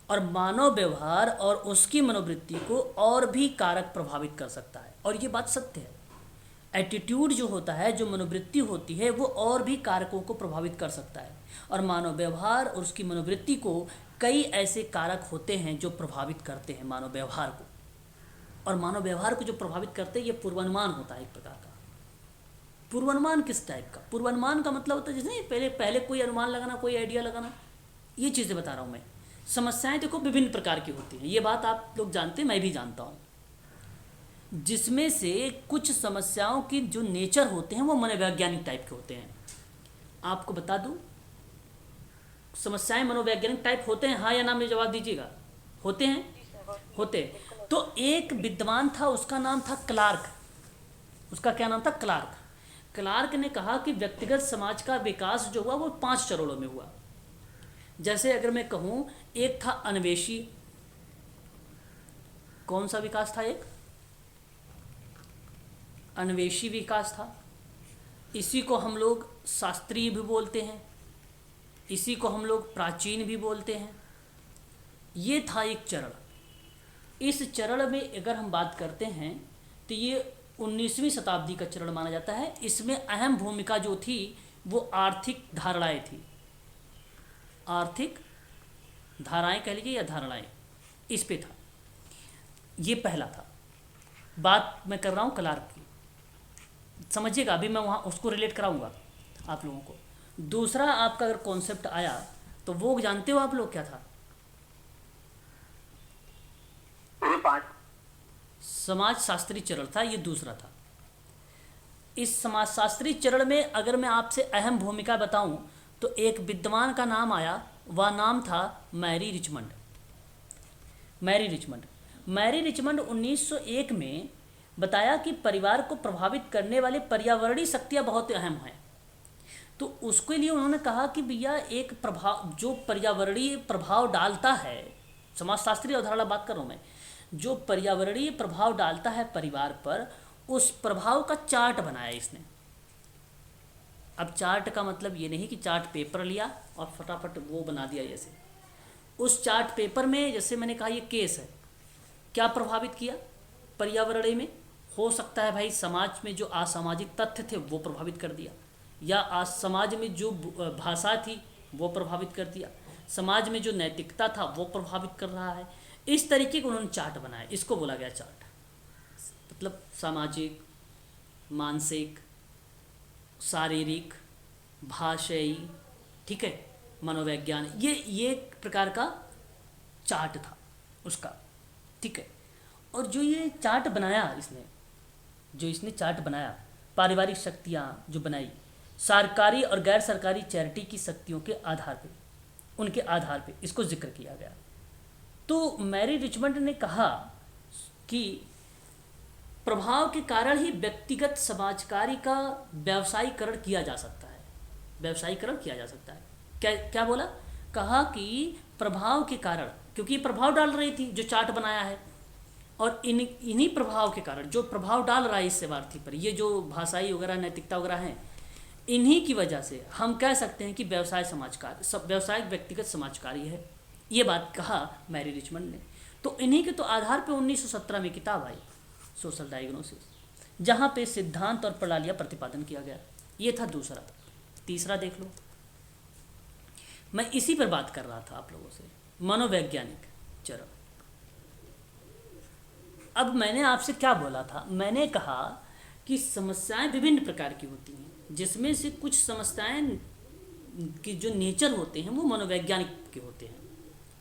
[SPEAKER 1] और मानव व्यवहार और उसकी मनोवृत्ति को और भी कारक प्रभावित कर सकता है, और ये बात सत्य है। एटीट्यूड जो होता है, जो मनोवृत्ति होती है, वो और भी कारकों को प्रभावित कर सकता है, और मानव व्यवहार और उसकी मनोवृत्ति को कई ऐसे कारक होते हैं जो प्रभावित करते हैं मानव व्यवहार को। और मानव व्यवहार को जो प्रभावित करते हैं, ये पूर्वानुमान होता है एक प्रकार का। पूर्वानुमान किस टाइप का? पूर्वानुमान का मतलब होता है जैसे पहले कोई अनुमान लगाना, कोई आइडिया लगाना, ये चीज़ें बता रहा हूँ मैं। समस्याएं देखो विभिन्न प्रकार की होती हैं, ये बात आप लोग जानते हैं, मैं भी जानता हूँ, जिसमें से कुछ समस्याओं की जो नेचर होते हैं वो मनोवैज्ञानिक टाइप के होते हैं। आपको बता दूँ, समस्याएं मनोवैज्ञानिक टाइप होते हैं, हाँ या ना में जवाब दीजिएगा। होते हैं? होते। तो एक विद्वान था, उसका नाम था क्लार्क। उसका क्या नाम था? क्लार्क। क्लार्क ने कहा कि व्यक्तिगत समाज का विकास जो हुआ वो 5 चरणों में हुआ। जैसे अगर मैं कहूँ, एक था अन्वेषी। कौन सा विकास था? एक अन्वेषी विकास था। इसी को हम लोग शास्त्रीय भी बोलते हैं, इसी को हम लोग प्राचीन भी बोलते हैं। ये था एक चरण। इस चरण में अगर हम बात करते हैं तो ये 19वीं शताब्दी का चरण माना जाता है। इसमें अहम भूमिका जो थी वो आर्थिक धारणाएं थी। आर्थिक धाराएं कह लीजिए या धारणाएं, इस पे था। ये पहला था। बात मैं कर रहा हूँ क्लार्क की, समझिएगा, अभी मैं वहाँ उसको रिलेट कराऊंगा आप लोगों को। दूसरा आपका अगर कॉन्सेप्ट आया तो वो जानते हो आप लोग क्या था? समाज शास्त्री चरण था, ये दूसरा था। इस समाज शास्त्री चरण में अगर मैं आपसे अहम भूमिका बताऊं तो एक विद्वान का नाम आया, वह नाम था मैरी रिचमंड। मैरी रिचमंड 1901 में बताया कि परिवार को प्रभावित करने वाले पर्यावरणीय शक्तियाँ बहुत अहम हैं। तो उसके लिए उन्होंने कहा कि भैया एक प्रभाव जो पर्यावरणीय प्रभाव डालता है, समाजशास्त्रीय अवधारणा बात कर रहा हूँ मैं, जो पर्यावरणीय प्रभाव डालता है परिवार पर, उस प्रभाव का चार्ट बनाया इसने। अब चार्ट का मतलब ये नहीं कि चार्ट पेपर लिया और फटाफट वो बना दिया। जैसे उस चार्ट पेपर में, जैसे मैंने कहा, ये केस है, क्या प्रभावित किया पर्यावरण में? हो सकता है भाई समाज में जो असामाजिक तथ्य थे वो प्रभावित कर दिया, या आज समाज में जो भाषा थी वो प्रभावित कर दिया, समाज में जो नैतिकता था वो प्रभावित कर रहा है। इस तरीके का उन्होंने चार्ट बनाया, इसको बोला गया चार्ट। मतलब सामाजिक, मानसिक, शारीरिक, भाषाई, ठीक है, मनोवैज्ञानिक, ये एक प्रकार का चार्ट था उसका, ठीक है। और जो ये चार्ट बनाया इसने चार्ट बनाया, पारिवारिक शक्तियाँ जो बनाई, सरकारी और गैर सरकारी चैरिटी की शक्तियों के आधार पे, उनके आधार पे इसको जिक्र किया गया। तो मैरी रिचमंड ने कहा कि प्रभाव के कारण ही व्यक्तिगत समाजकारी का व्यवसायीकरण किया जा सकता है, व्यवसायीकरण किया जा सकता है। क्या क्या बोला? कहा कि प्रभाव के कारण, क्योंकि ये प्रभाव डाल रही थी जो चार्ट बनाया है, और इन्हीं प्रभाव के कारण जो प्रभाव डाल रहा है इस सेवार्थी पर, ये जो भाषाई वगैरह नैतिकता वगैरह हैं, इन्हीं की वजह से हम कह सकते हैं कि व्यवसायिक व्यक्तिगत समाजकारी है। ये बात कहा मैरी रिचमंड ने। तो इन्हीं के तो आधार पे 1917 में किताब आई सोशल डायग्नोसिस, जहाँ पे सिद्धांत और प्रणालियाँ प्रतिपादन किया गया। ये था दूसरा। तीसरा देख लो, मैं इसी पर बात कर रहा था आप लोगों से, मनोवैज्ञानिक चरण। अब मैंने आपसे क्या बोला था? मैंने कहा कि समस्याएं विभिन्न प्रकार की होती हैं, जिसमें से कुछ समस्याएं के जो नेचर होते हैं वो मनोवैज्ञानिक के होते हैं,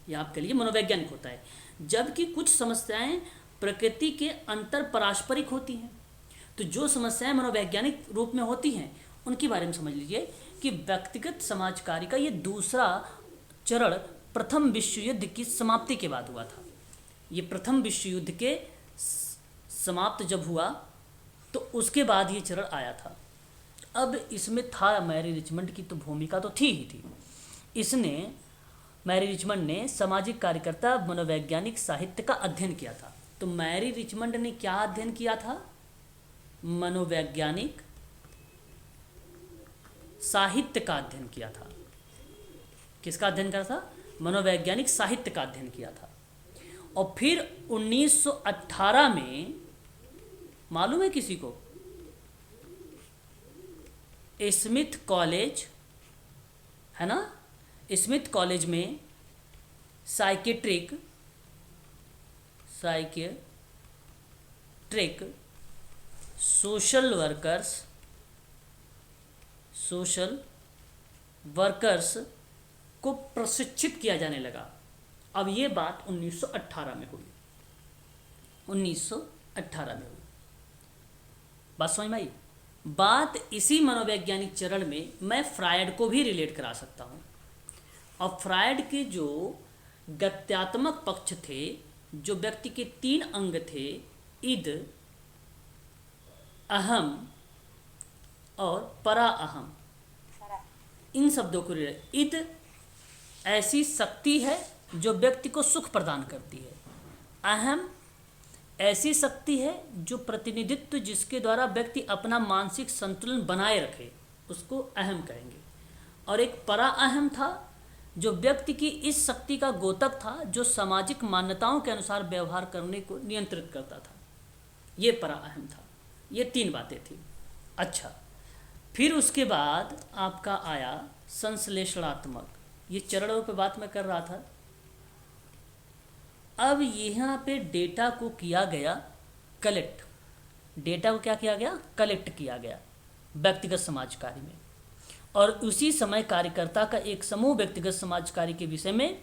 [SPEAKER 1] या आपके लिए मनोवैज्ञानिक होता है, जबकि कुछ समस्याएं प्रकृति के अंतर पारस्परिक होती हैं। तो जो समस्याएं मनोवैज्ञानिक रूप में होती हैं उनके बारे में समझ लीजिए कि व्यक्तिगत समाजकारी का ये दूसरा चरण प्रथम विश्व युद्ध की समाप्ति के बाद हुआ था। ये प्रथम विश्व युद्ध के समाप्त जब हुआ तो उसके बाद ये चरण आया था। अब इसमें था, मैरी रिचमंड की तो भूमिका तो थी ही थी। मैरी रिचमंड ने सामाजिक कार्यकर्ता मनोवैज्ञानिक साहित्य का अध्ययन किया था। तो मैरी रिचमंड ने क्या अध्ययन किया था? मनोवैज्ञानिक साहित्य का अध्ययन किया था। किसका अध्ययन किया था? मनोवैज्ञानिक साहित्य का अध्ययन किया था। और फिर 1918 में, मालूम है किसी को, स्मिथ कॉलेज है ना, स्मिथ कॉलेज में साइकेट्रिक सोशल वर्कर्स को प्रशिक्षित किया जाने लगा। अब ये बात 1918 में हुई, 1918 में हुई। बात समझ में आई? बात इसी मनोवैज्ञानिक चरण में मैं फ्रायड को भी रिलेट करा सकता हूँ। और फ्रायड के जो गत्यात्मक पक्ष थे, जो व्यक्ति के 3 अंग थे, इद, अहम और परा अहम, इन शब्दों को इद ऐसी शक्ति है जो व्यक्ति को सुख प्रदान करती है। अहम ऐसी शक्ति है जो प्रतिनिधित्व, जिसके द्वारा व्यक्ति अपना मानसिक संतुलन बनाए रखे, उसको अहम कहेंगे। और एक परा अहम था जो व्यक्ति की इस शक्ति का गोतक था, जो सामाजिक मान्यताओं के अनुसार व्यवहार करने को नियंत्रित करता था। ये परा अहम था। ये 3 बातें थी। अच्छा, फिर उसके बाद आपका आया संश्लेषणात्मक। ये चरणों पे बात मैं कर रहा था। अब यहाँ पे डेटा को किया गया कलेक्ट, डेटा को क्या किया गया? कलेक्ट किया गया व्यक्तिगत समाज कार्य में। और उसी समय कार्यकर्ता का एक समूह व्यक्तिगत समाज कार्य के विषय में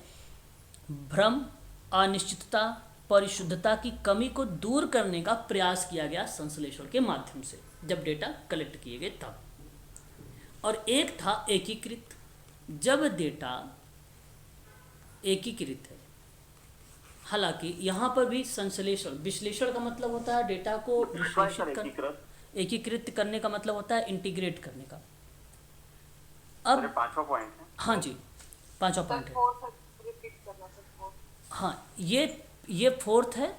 [SPEAKER 1] भ्रम, अनिश्चितता, परिशुद्धता की कमी को दूर करने का प्रयास किया गया संश्लेषण के माध्यम से, जब डेटा कलेक्ट किए गए तब। और एक था एकीकृत, जब डेटा एकीकृत है। हालांकि यहाँ पर भी संश्लेषण, विश्लेषण का मतलब होता है डेटा को विश्लेषित कर, एकीकृत करने का मतलब होता है इंटीग्रेट करने का। अब
[SPEAKER 3] 5वां पॉइंट है।
[SPEAKER 1] हाँ जी, 5वां पॉइंट है। हाँ, ये 4th है,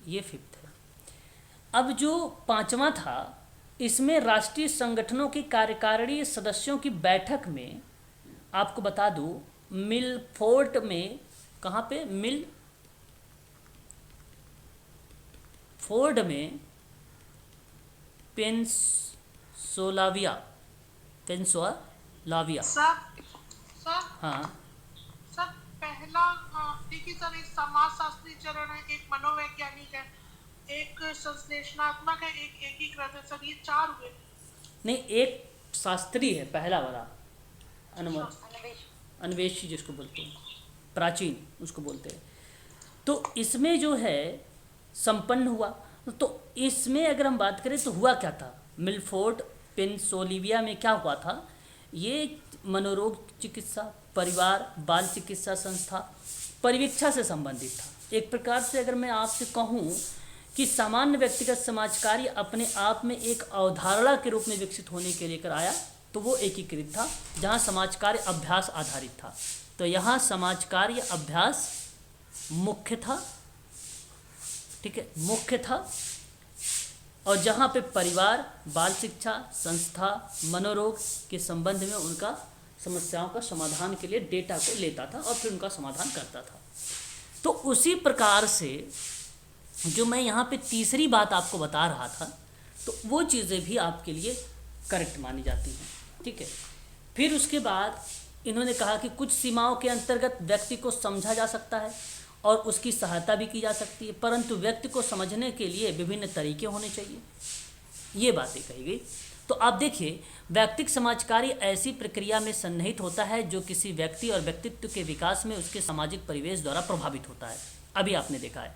[SPEAKER 1] ये 5th है। अब जो 5वां था, इसमें राष्ट्रीय संगठनों की कार्यकारिणी सदस्यों की बैठक में, आपको बता दूं, मिलफोर्ड में, कहाँ पे? मिलफोर्ड में पेंसोलाविया, पेंसोलाविया।
[SPEAKER 4] सर सर
[SPEAKER 1] हाँ
[SPEAKER 4] सर पहला देखिए सर, एक समाजशास्त्री चरण है, एक मनोवैज्ञानिक है, एक संश्लेषणात्मक है, एक एकीकृत है सर, ये 4 हुए।
[SPEAKER 1] नहीं, एक शास्त्री है पहला वाला, अनुमान
[SPEAKER 2] अन्वेष
[SPEAKER 1] अन्वेषी जिसको बोलते हैं, प्राचीन उसको बोलते हैं। तो इसमें जो है संपन्न हुआ। तो इसमें अगर हम बात करें तो हुआ क्या था, मिलफोर्ड पेंसिल्वेनिया में क्या हुआ था, ये मनोरोग चिकित्सा, परिवार बाल चिकित्सा संस्था, परिवीक्षा से संबंधित था। एक प्रकार से अगर मैं आपसे कहूँ कि सामान्य व्यक्तिगत समाज कार्य अपने आप में एक अवधारणा के रूप में विकसित होने के लेकर आया, तो वो एकीकृत था, जहाँ समाज कार्य अभ्यास आधारित था। तो यहाँ समाज कार्य अभ्यास मुख्य था, ठीक है, मुख्य था। और जहाँ पे परिवार बाल शिक्षा संस्था मनोरोग के संबंध में उनका समस्याओं का समाधान के लिए डेटा को लेता था और फिर उनका समाधान करता था। तो उसी प्रकार से जो मैं यहाँ पे तीसरी बात आपको बता रहा था, तो वो चीज़ें भी आपके लिए करेक्ट मानी जाती हैं, ठीक है। फिर उसके बाद इन्होंने कहा कि कुछ सीमाओं के अंतर्गत व्यक्ति को समझा जा सकता है और उसकी सहायता भी की जा सकती है, परंतु व्यक्ति को समझने के लिए विभिन्न तरीके होने चाहिए, ये बातें कही गई। तो आप देखिए, व्यक्तिक समाज कार्य ऐसी प्रक्रिया में सन्निहित होता है जो किसी व्यक्ति और व्यक्तित्व के विकास में उसके सामाजिक परिवेश द्वारा प्रभावित होता है। अभी आपने देखा है।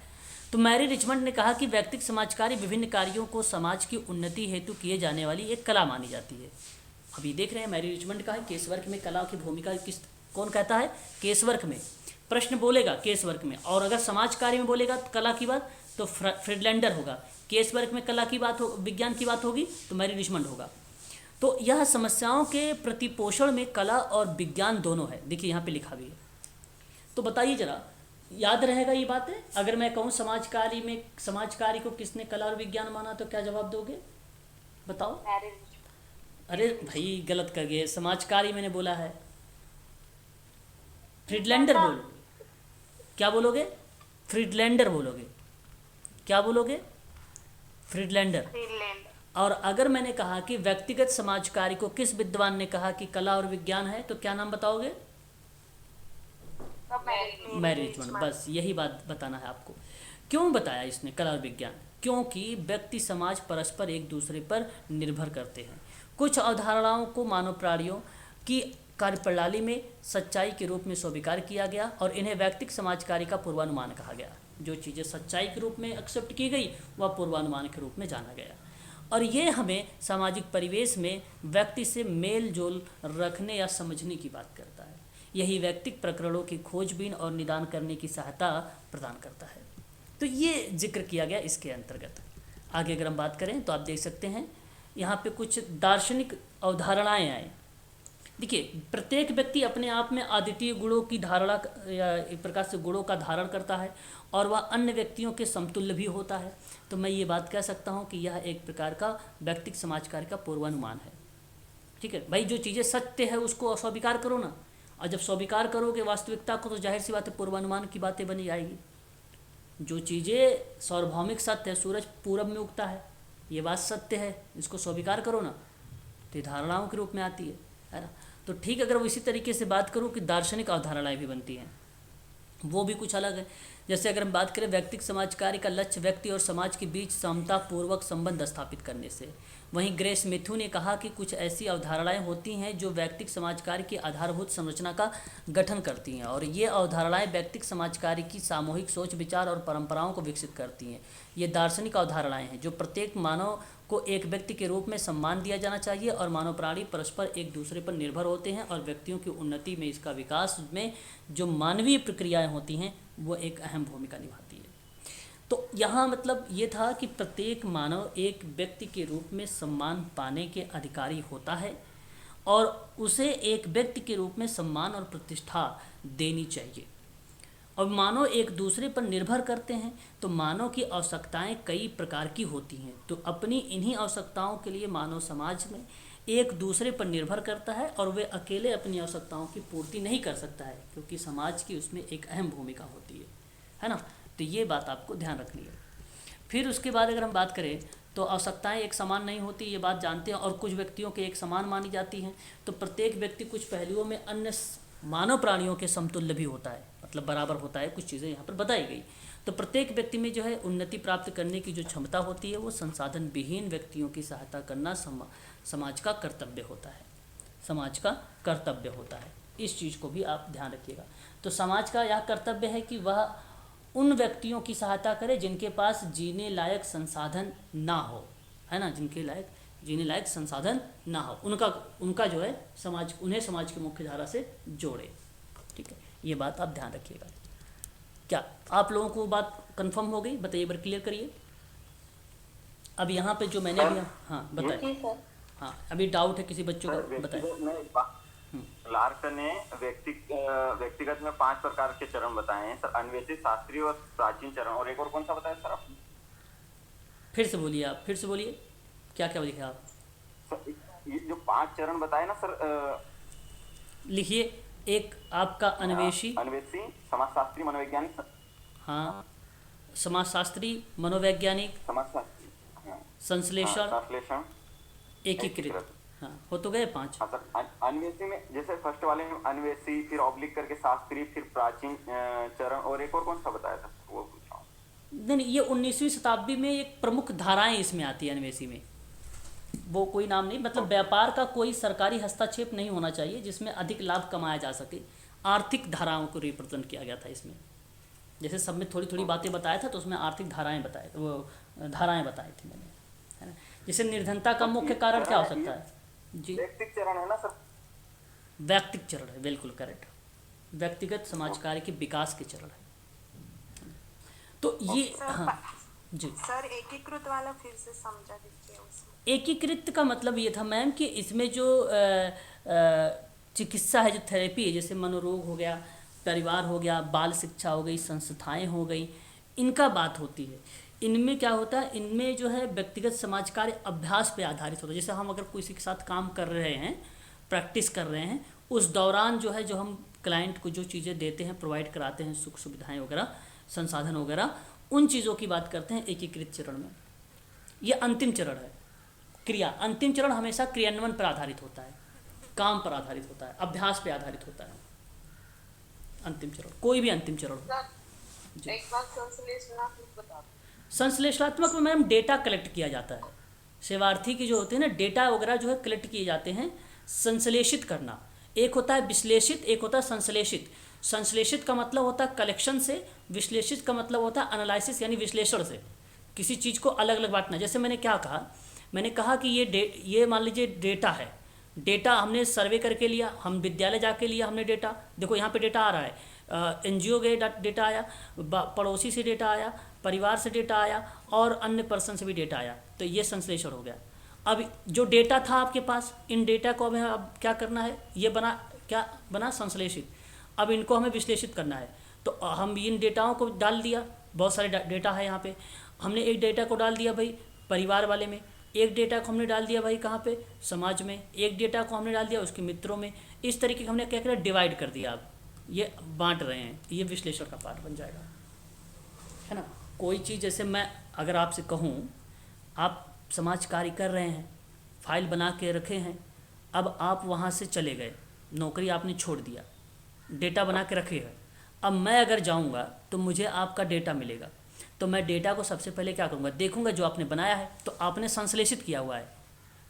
[SPEAKER 1] तो मैरी रिचमंड ने कहा कि व्यक्तिक समाज कार्य विभिन्न कार्यों को समाज की उन्नति हेतु किए जाने वाली एक कला मानी जाती है। अभी देख रहे हैं मैरी रिचमंड का है केस वर्क में कला की भूमिका किस, कौन कहता है, केस वर्क में प्रश्न बोलेगा केस वर्क में, और अगर समाज कार्य में बोलेगा कला की बात तो फ्रीडलैंडर होगा, केस वर्क में कला की बात हो, विज्ञान की बात होगी तो मैरी रिचमंड होगा। तो यह समस्याओं के प्रतिपोषण में कला और विज्ञान दोनों है, देखिए यहाँ पे लिखा भी है। तो बताइए जरा, याद रहेगा ये बातें? अगर मैं कहूँ समाज कार्य में, समाज कार्य को किसने कला और विज्ञान माना, तो क्या जवाब दोगे, बताओ? अरे भाई गलत कर गए, समाज कार्य मैंने बोला है, फ्रीडलैंडर बोलोगे, क्या बोलोगे? फ्रीडलैंडर बोलोगे, क्या बोलोगे? फ्रीडलैंडर। और अगर मैंने कहा कि व्यक्तिगत समाज कार्य को किस विद्वान ने कहा कि कला और विज्ञान है, तो क्या नाम बताओगे? Mary Richmond. बस यही बात बताना है आपको। क्यों बताया इसने कला और विज्ञान? क्योंकि व्यक्ति समाज परस्पर एक दूसरे पर निर्भर करते हैं। कुछ अवधारणाओं को मानव प्राणियों की कार्यप्रणाली में सच्चाई के रूप में स्वीकार किया गया और इन्हें व्यक्तिक समाज कार्य का पूर्वानुमान कहा गया। जो चीज़ें सच्चाई के रूप में एक्सेप्ट की गई वह पूर्वानुमान के रूप में जाना गया, और ये हमें सामाजिक परिवेश में व्यक्ति से मेल जोल रखने या समझने की बात करता है। यही व्यक्तिक प्रकरणों की खोजबीन और निदान करने की सहायता प्रदान करता है। तो ये जिक्र किया गया इसके अंतर्गत। आगे अगर हम बात करें तो आप देख सकते हैं यहाँ पे कुछ दार्शनिक अवधारणाएं आए। देखिए, प्रत्येक व्यक्ति अपने आप में अद्वितीय गुणों की धारणा या एक प्रकार से गुणों का धारण करता है और वह अन्य व्यक्तियों के समतुल्य भी होता है। तो मैं ये बात कह सकता हूँ कि यह एक प्रकार का व्यक्तिक समाज कार्य का पूर्वानुमान है। ठीक है भाई, जो चीज़ें सत्य है उसको अस्वीकार करो ना, और जब स्वीकार करोगे वास्तविकता को तो जाहिर सी बात है पूर्वानुमान की बातें बनी जाएगी। जो चीज़ें सार्वभौमिक सत्य है, सूरज पूरब में उगता है, ये बात सत्य है, इसको स्वीकार करो ना, तो धारणाओं के रूप में आती है ना। तो ठीक, अगर वो इसी तरीके से बात करूँ कि दार्शनिक अवधारणाएं भी बनती हैं, वो भी कुछ अलग है। जैसे अगर हम बात करें व्यक्तिक समाज कार्य का लक्ष्य व्यक्ति और समाज के बीच समतापूर्वक संबंध स्थापित करने से। वहीं ग्रेस मैथ्यू ने कहा कि कुछ ऐसी अवधारणाएं होती हैं जो व्यक्तिक समाज कार्य की आधारभूत संरचना का गठन करती हैं, और ये अवधारणाएं व्यक्तिक समाज कार्य की सामूहिक सोच विचार और परंपराओं को विकसित करती हैं। ये दार्शनिक अवधारणाएं हैं जो प्रत्येक मानव को एक व्यक्ति के रूप में सम्मान दिया जाना चाहिए और मानव प्राणी परस्पर एक दूसरे पर निर्भर होते हैं, और व्यक्तियों की उन्नति में इसका विकास में जो मानवीय प्रक्रियाएं होती हैं वो एक अहम भूमिका निभाती है। तो यहाँ मतलब ये था कि प्रत्येक मानव एक व्यक्ति के रूप में सम्मान पाने के अधिकारी होता है और उसे एक व्यक्ति के रूप में सम्मान और प्रतिष्ठा देनी चाहिए। और मानव एक दूसरे पर निर्भर करते हैं, तो मानव की आवश्यकताएं कई प्रकार की होती हैं। तो अपनी इन्हीं आवश्यकताओं के लिए मानव समाज में एक दूसरे पर निर्भर करता है और वे अकेले अपनी आवश्यकताओं की पूर्ति नहीं कर सकता है, क्योंकि समाज की उसमें एक अहम भूमिका होती है ना। तो ये बात आपको ध्यान रखनी है। फिर उसके बाद अगर हम बात करें तो आवश्यकताएं एक समान नहीं होती, ये बात जानते हैं, और कुछ व्यक्तियों के एक समान मानी जाती हैं। तो प्रत्येक व्यक्ति कुछ पहलुओं में अन्य मानव प्राणियों के समतुल्य भी होता है, मतलब बराबर होता है, कुछ चीज़ें यहाँ पर बताई गई। तो प्रत्येक व्यक्ति में जो है उन्नति प्राप्त करने की जो क्षमता होती है वो संसाधन विहीन व्यक्तियों की सहायता करना समाज का कर्तव्य होता है, समाज का कर्तव्य होता है। इस चीज़ को भी आप ध्यान रखिएगा। तो समाज का यह कर्तव्य है कि वह उन व्यक्तियों की सहायता करे जिनके पास जीने लायक संसाधन ना हो, है ना, जीने लायक संसाधन ना हो, उनका जो है उन्हें समाज की मुख्य धारा से जोड़े। ठीक है, ये बात आप ध्यान रखिएगा। क्या आप लोगों को बात कंफर्म हो गई? बताइए, एक बार क्लियर करिए। अब यहाँ पे जो मैंने भी, हाँ बताइए, हाँ अभी डाउट है किसी बच्चों का, बताइए।
[SPEAKER 3] लार्क ने व्यक्तिगत में 5 प्रकार के चरण बताए हैं सर, अन्वेषी, शास्त्रीय और प्राचीन चरण, और एक और कौन सा बताया सर आपने?
[SPEAKER 1] फिर से बोलिए, आप फिर से बोलिए, क्या क्या लिखे आप
[SPEAKER 3] सर? ये जो 5 चरण बताए ना सर,
[SPEAKER 1] लिखिए। एक आपका अन्वेषी,
[SPEAKER 3] समाजशास्त्री, मनोवैज्ञानिक,
[SPEAKER 1] हाँ समाजशास्त्री, मनोवैज्ञानिक,
[SPEAKER 3] समाजशास्त्री,
[SPEAKER 1] संश्लेषण, एकीकृत, हाँ हो तो गए 5।
[SPEAKER 3] हाँ सर, अन्वेषी में जैसे फर्स्ट वाले में अन्वेषी, फिर ऑब्लिक करके शास्त्री, फिर प्राचीन चरण, और एक और कौन सा बताया था वो पूछ रहा हूँ।
[SPEAKER 1] नहीं, ये 19वीं शताब्दी में एक प्रमुख धाराएं इसमें आती है अन्वेषी में। वो कोई नाम नहीं, मतलब व्यापार का कोई सरकारी हस्तक्षेप नहीं होना चाहिए जिसमें अधिक लाभ कमाया जा सके। आर्थिक धाराओं को रिप्रेजेंट किया गया था इसमें। जैसे सब में थोड़ी थोड़ी बातें बताया था, तो उसमें आर्थिक धाराएं बताए थी मैंने, है ना। जैसे निर्धनता का मुख्य कारण क्या हो सकता है जी?
[SPEAKER 3] व्यक्तिगत चरण है ना सर?
[SPEAKER 1] व्यक्तिगत चरण है, बिल्कुल करेक्ट। व्यक्तिगत समाज कार्य के विकास के चरण है। तो ये हाँ जी
[SPEAKER 5] सर, एकीकृत वाला फिर से समझा दीजिए उसमें।
[SPEAKER 1] एकीकृत का मतलब ये था मैम कि इसमें जो चिकित्सा है, जो थेरेपी है, जैसे मनोरोग हो गया, परिवार हो गया, बाल शिक्षा हो गई, संस्थाएं हो गई, इनका बात होती है। इनमें क्या होता है, इनमें जो है व्यक्तिगत समाज कार्य अभ्यास पे आधारित होता है। जैसे हम अगर किसी के साथ काम कर रहे हैं, प्रैक्टिस कर रहे हैं, उस दौरान जो है जो हम क्लाइंट को जो चीज़ें देते हैं, प्रोवाइड कराते हैं, सुख सुविधाएं वगैरह, संसाधन वगैरह, उन चीज़ों की बात करते हैं एकीकृत चरण में। ये अंतिम चरण है, क्रिया। अंतिम चरण हमेशा क्रियान्वयन पर आधारित होता है, काम पर आधारित होता है, अभ्यास पर आधारित होता है अंतिम चरण, कोई भी अंतिम चरण हो।
[SPEAKER 5] एक बात संश्लेषणात्मक बता।
[SPEAKER 1] संश्लेषणात्मक में मैम डेटा कलेक्ट किया जाता है। सेवार्थी की जो होते हैं ना, डेटा वगैरह जो है कलेक्ट किए जाते हैं। संश्लेषित करना, एक होता है विश्लेषित, एक होता है संश्लेषित। संश्लेषित का मतलब होता है कलेक्शन से, विश्लेषित का मतलब होता है एनालिसिस यानी विश्लेषण से, किसी चीज़ को अलग अलग बांटना। जैसे मैंने क्या कहा, मैंने कहा कि ये मान लीजिए डेटा है, डेटा हमने सर्वे करके लिया, हम विद्यालय जाके लिया हमने डेटा, देखो यहाँ पे डेटा आ रहा है, एनजीओ के डेटा आया, पड़ोसी से डेटा आया, परिवार से डेटा आया, और अन्य पर्सन से भी डेटा आया, तो ये संश्लेषण हो गया। अब जो डेटा था आपके पास, इन डेटा को हमें अब क्या करना है, ये बना संश्लेषित। अब इनको हमें विश्लेषित करना है, तो हम इन डेटाओं को डाल दिया, बहुत सारे डेटा है यहाँ पे। हमने एक डेटा को डाल दिया भाई परिवार वाले में, एक डेटा को हमने डाल दिया भाई कहाँ पे, समाज में, एक डेटा को हमने डाल दिया उसके मित्रों में। इस तरीके का हमने क्या किया, डिवाइड कर दिया। अब ये बांट रहे हैं, ये विश्लेषण का पार्ट बन जाएगा, है ना। कोई चीज़ जैसे मैं अगर आपसे कहूँ, आप समाज कार्य कर रहे हैं, फाइल बना के रखे हैं, अब आप वहाँ से चले गए, नौकरी आपने छोड़ दिया, डेटा बना के रखे हैं, अब मैं अगर जाऊँगा तो मुझे आपका डेटा मिलेगा, तो मैं डेटा को सबसे पहले क्या करूँगा, देखूँगा जो आपने बनाया है, तो आपने संश्लेषित किया हुआ है,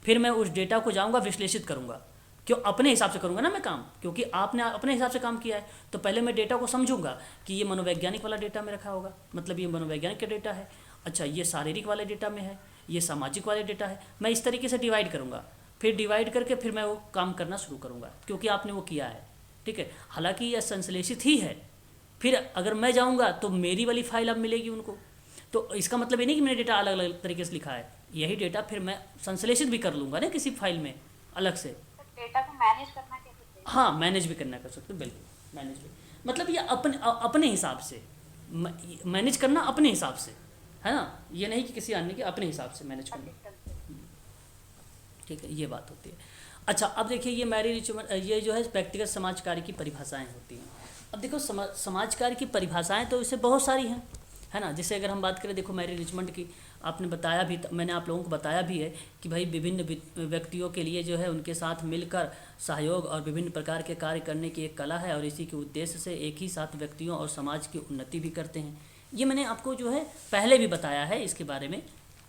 [SPEAKER 1] फिर मैं उस डेटा को जाऊँगा विश्लेषित करूँगा, क्यों, अपने हिसाब से करूँगा ना मैं काम, क्योंकि आपने अपने हिसाब से काम किया है। तो पहले मैं डेटा को समझूंगा कि ये मनोवैज्ञानिक वाला डेटा में रखा होगा, मतलब ये मनोवैज्ञानिक का डेटा है, अच्छा ये शारीरिक वाले डेटा में है, ये सामाजिक वाले डेटा है। मैं इस तरीके से डिवाइड करूँगा, फिर डिवाइड करके फिर मैं वो काम करना शुरू करूँगा, क्योंकि आपने वो किया है, ठीक है। हालाँकि यह संश्लेषित ही है, फिर अगर मैं जाऊँगा तो मेरी वाली फाइल अब मिलेगी उनको, तो इसका मतलब ये नहीं कि मैंने डेटा अलग अलग तरीके से लिखा है, यही डेटा फिर मैं संश्लेषित भी कर लूँगा ना किसी फाइल में अलग से।
[SPEAKER 2] डेटा को मैनेज करना कैसे?
[SPEAKER 1] हाँ, मैनेज भी करना कर सकते हो, बिल्कुल मैनेज भी, मतलब ये अपने हिसाब से मैनेज करना, अपने हिसाब से, है ना, ये नहीं कि किसी अन्य के, अपने हिसाब से मैनेज करना, ठीक है, ये बात होती है। अच्छा, अब देखिए ये ये जो है व्यक्तिगत समाज कार्य की परिभाषाएं होती हैं। अब देखो समाज कार्य की परिभाषाएं तो इससे बहुत सारी हैं, है ना। जैसे अगर हम बात करें, देखो मैरी रिचमंड की, आपने बताया भी, मैंने आप लोगों को बताया भी है कि भाई विभिन्न व्यक्तियों के लिए जो है उनके साथ मिलकर सहयोग और विभिन्न प्रकार के कार्य करने की एक कला है, और इसी के उद्देश्य से एक ही साथ व्यक्तियों और समाज की उन्नति भी करते हैं। ये मैंने आपको जो है पहले भी बताया है इसके बारे में,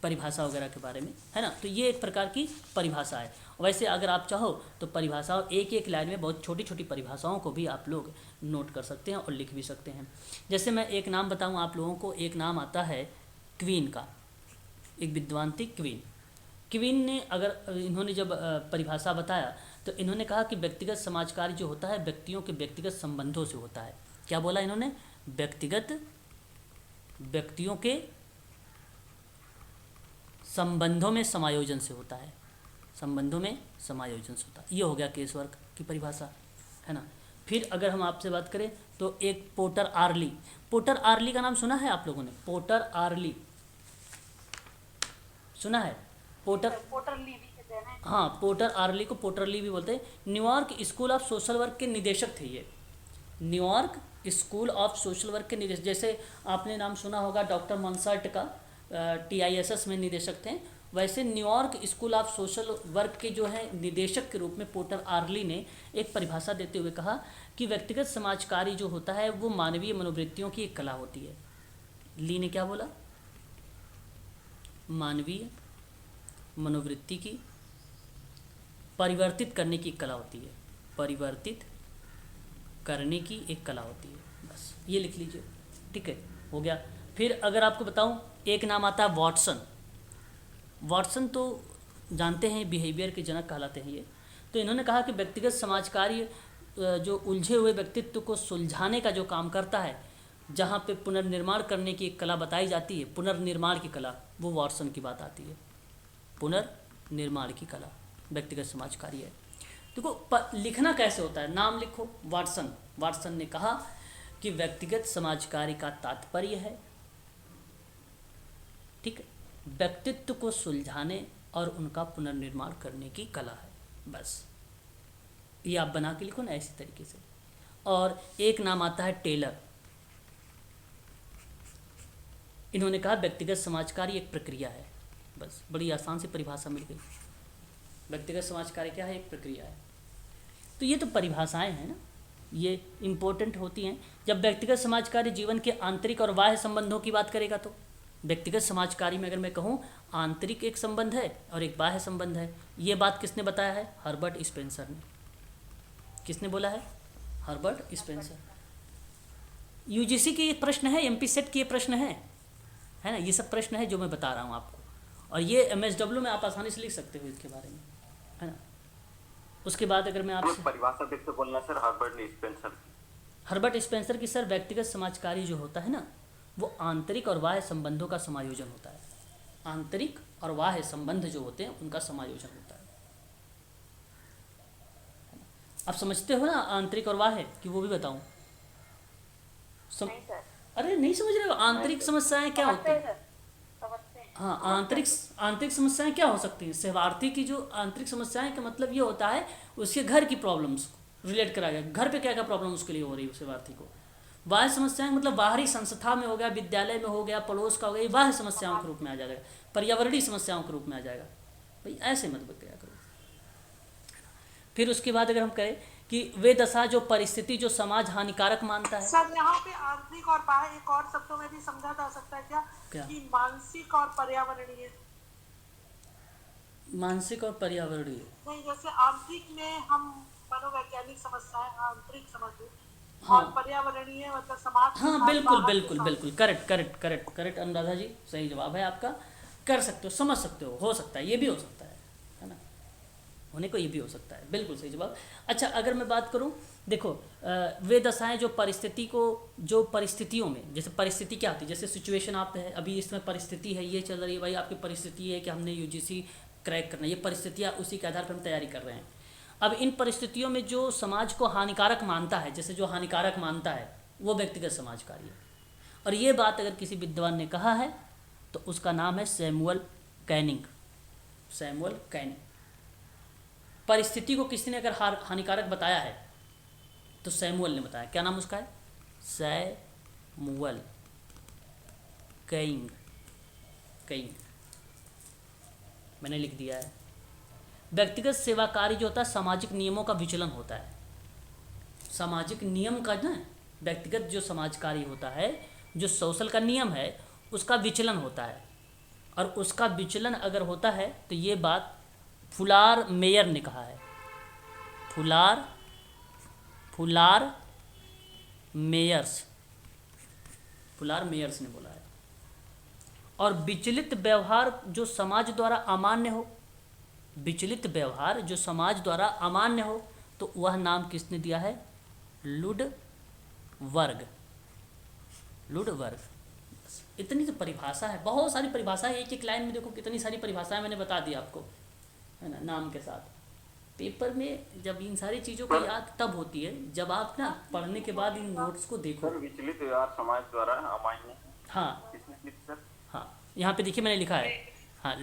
[SPEAKER 1] परिभाषा वगैरह के बारे में, है ना। तो ये एक प्रकार की परिभाषा है। वैसे अगर आप चाहो तो परिभाषाओं एक एक लाइन में बहुत छोटी छोटी परिभाषाओं को भी आप लोग नोट कर सकते हैं और लिख भी सकते हैं। जैसे मैं एक नाम बताऊं आप लोगों को, एक नाम आता है क्वीन का, एक विद्वान थी क्वीन। क्वीन ने अगर इन्होंने जब परिभाषा बताया तो इन्होंने कहा कि व्यक्तिगत समाज कार्य जो होता है व्यक्तियों के व्यक्तिगत संबंधों से होता है। क्या बोला इन्होंने? व्यक्तियों के संबंधों में समायोजन से होता है, संबंधों में समायोजन से होता है। ये हो गया केस वर्क की परिभाषा, है ना। फिर अगर हम आपसे बात करें तो एक पोर्टर आर्ली, पोर्टर आर्ली का नाम सुना है आप लोगों ने? पोर्टर आर्ली सुना है?
[SPEAKER 2] पोर्टर ली भी कहते हैं ना।
[SPEAKER 1] हाँ, पोर्टर आर्ली को पोर्टर ली भी बोलते हैं। New York school of social work के निदेशक थे ये। New York school of social work के निदेशक, जैसे आपने नाम सुना होगा डॉक्टर मॉन्सर्ट का, TISS में निदेशक थे, वैसे New York school of social work के जो है निदेशक के रूप में पोर्टर आर्ली ने एक परिभाषा देते हुए कहा कि व्यक्तिगत समाज कार्य जो होता है वो मानवीय मनोवृत्तियों की एक कला होती है। ली ने क्या बोला? मानवीय मनोवृत्ति की परिवर्तित करने की कला होती है, परिवर्तित करने की एक कला होती है। बस ये लिख लीजिए, ठीक है, हो गया। फिर अगर आपको बताऊं, एक नाम आता है वॉटसन। वॉटसन तो जानते हैं बिहेवियर के जनक कहलाते हैं ये। तो इन्होंने कहा कि व्यक्तिगत समाज कार्य जो उलझे हुए व्यक्तित्व को सुलझाने का जो काम करता है, जहाँ पे पुनर्निर्माण करने की एक कला बताई जाती है, पुनर्निर्माण की कला, वो वॉटसन की बात आती है। पुनर्निर्माण की कला व्यक्तिगत समाज कार्य है। देखो लिखना कैसे होता है, नाम लिखो वाटसन। वाटसन ने कहा कि व्यक्तिगत समाज कार्य का तात्पर्य है, ठीक है, व्यक्तित्व को सुलझाने और उनका पुनर्निर्माण करने की कला है। बस ये आप बना के लिखो ना ऐसी तरीके से। और एक नाम आता है टेलर। इन्होंने कहा व्यक्तिगत समाज कार्य एक प्रक्रिया है। बस बड़ी आसान से परिभाषा मिल गई। व्यक्तिगत समाज कार्य क्या है? एक प्रक्रिया है। तो ये तो परिभाषाएं हैं ना, ये इम्पोर्टेंट होती हैं। जब व्यक्तिगत समाज कार्य जीवन के आंतरिक और बाह्य संबंधों की बात करेगा तो व्यक्तिगत समाज कार्य में अगर मैं कहूँ आंतरिक एक संबंध है और एक बाह्य संबंध है। ये बात किसने बताया है? हर्बर्ट स्पेंसर ने। किसने बोला है? Herbert Spencer. यूजीसी के ये प्रश्न है, एमपी सेट के ये प्रश्न है ना, ये सब प्रश्न है जो मैं बता रहा हूँ आपको। और ये MSW में आप आसानी से लिख सकते हो इसके बारे में, है ना। उसके बाद अगर मैं आपसे
[SPEAKER 3] परिभाषा फिर से बोलना सर,
[SPEAKER 1] हर्बर्ट स्पेंसर की सर, व्यक्तिगत समाज कार्य जो होता है ना, वो आंतरिक और बाह्य संबंधों का समायोजन होता है। आंतरिक और बाह्य संबंध जो होते हैं उनका समायोजन होता है। आप समझते हो ना आंतरिक और बाह्य कि वो भी बताऊं?
[SPEAKER 2] नहीं सर।
[SPEAKER 1] अरे नहीं समझ रहे हो? आंतरिक समस्याएं क्या होती हैं?
[SPEAKER 2] समझते हैं।
[SPEAKER 1] हाँ, आंतरिक समस्याएं क्या हो सकती हैं? सेवार्थी की जो आंतरिक समस्याएं का मतलब ये होता है उसके घर की प्रॉब्लम्स रिलेट करा गया, घर पे क्या क्या प्रॉब्लम उसके लिए हो रही है सेवार्थी को। बाह्य समस्याएं मतलब बाहरी संस्था में हो गया, विद्यालय में हो गया, पड़ोस का हो गया, ये बाह्य समस्याओं के रूप में आ जाएगा, पर्यावरणीय समस्याओं के रूप में आ जाएगा। भाई ऐसे मत बकया करो। फिर उसके बाद अगर हम कहें कि वे दशा जो परिस्थिति जो समाज हानिकारक मानता है।
[SPEAKER 4] सर यहाँ पे आंतरिक और बाह्य एक और शब्दों में भी समझा जा सकता है क्या? कि मानसिक और पर्यावरणीय।
[SPEAKER 1] मानसिक और पर्यावरणीय
[SPEAKER 4] नहीं, जैसे आंतरिक में हम मनोवैज्ञानिक समस्याएं आंतरिक समझ,
[SPEAKER 1] हाँ,
[SPEAKER 4] और पर्यावरणीय मतलब समाज।
[SPEAKER 1] हाँ बिल्कुल करेक्ट अनुराधा जी, सही जवाब है आपका। कर सकते हो, समझ सकते हो सकता है, ये भी हो सकता है ना, होने को ये भी हो सकता है, बिल्कुल सही जवाब। अच्छा अगर मैं बात करूं, देखो वे दशाएं जो परिस्थितियों में, जैसे परिस्थिति क्या होती है, जैसे सिचुएशन आप है अभी इसमें परिस्थिति है, ये चल रही है भाई, आपकी परिस्थिति है कि हमने यूजीसी क्रैक करना, ये परिस्थितियाँ उसी के आधार पर हम तैयारी कर रहे हैं। अब इन परिस्थितियों में जो समाज को हानिकारक मानता है, जैसे जो हानिकारक मानता है वो व्यक्तिगत समाज कार्य है। और ये बात अगर किसी विद्वान ने कहा है तो उसका नाम है सैमुअल कैनिंग। Samuel Canning. परिस्थिति को किसी ने अगर हानिकारक बताया है तो सैमुअल ने बताया। क्या नाम उसका है? Samuel Canning. मैंने लिख दिया है। व्यक्तिगत सेवा कार्य जो होता है सामाजिक नियमों का विचलन होता है। सामाजिक नियम का ना, व्यक्तिगत जो समाज कार्य होता है, जो सोशल का नियम है, उसका विचलन होता है। और उसका विचलन अगर होता है तो ये बात फुलार मेयर ने कहा है। फुलार मेयर्स ने बोला है। और विचलित व्यवहार जो समाज द्वारा अमान्य हो, विचलित व्यवहार जो समाज द्वारा अमान्य हो, तो वह नाम किसने दिया है? लुडवर्ग। इतनी तो परिभाषा है, बहुत सारी परिभाषा है। एक एक लाइन में देखो कितनी सारी परिभाषाएं मैंने बता दी आपको, है ना, नाम के साथ। पेपर में जब इन सारी चीज़ों को याद तब होती है जब आप ना पढ़ने के बाद इन नोट्स को देखो।
[SPEAKER 3] सर विचलित व्यवहार समाज द्वारा अमान्य,
[SPEAKER 1] हाँ
[SPEAKER 3] किसने लिखी सर?
[SPEAKER 1] हाँ, यहाँ पे देखिए मैंने लिखा है, हाँ,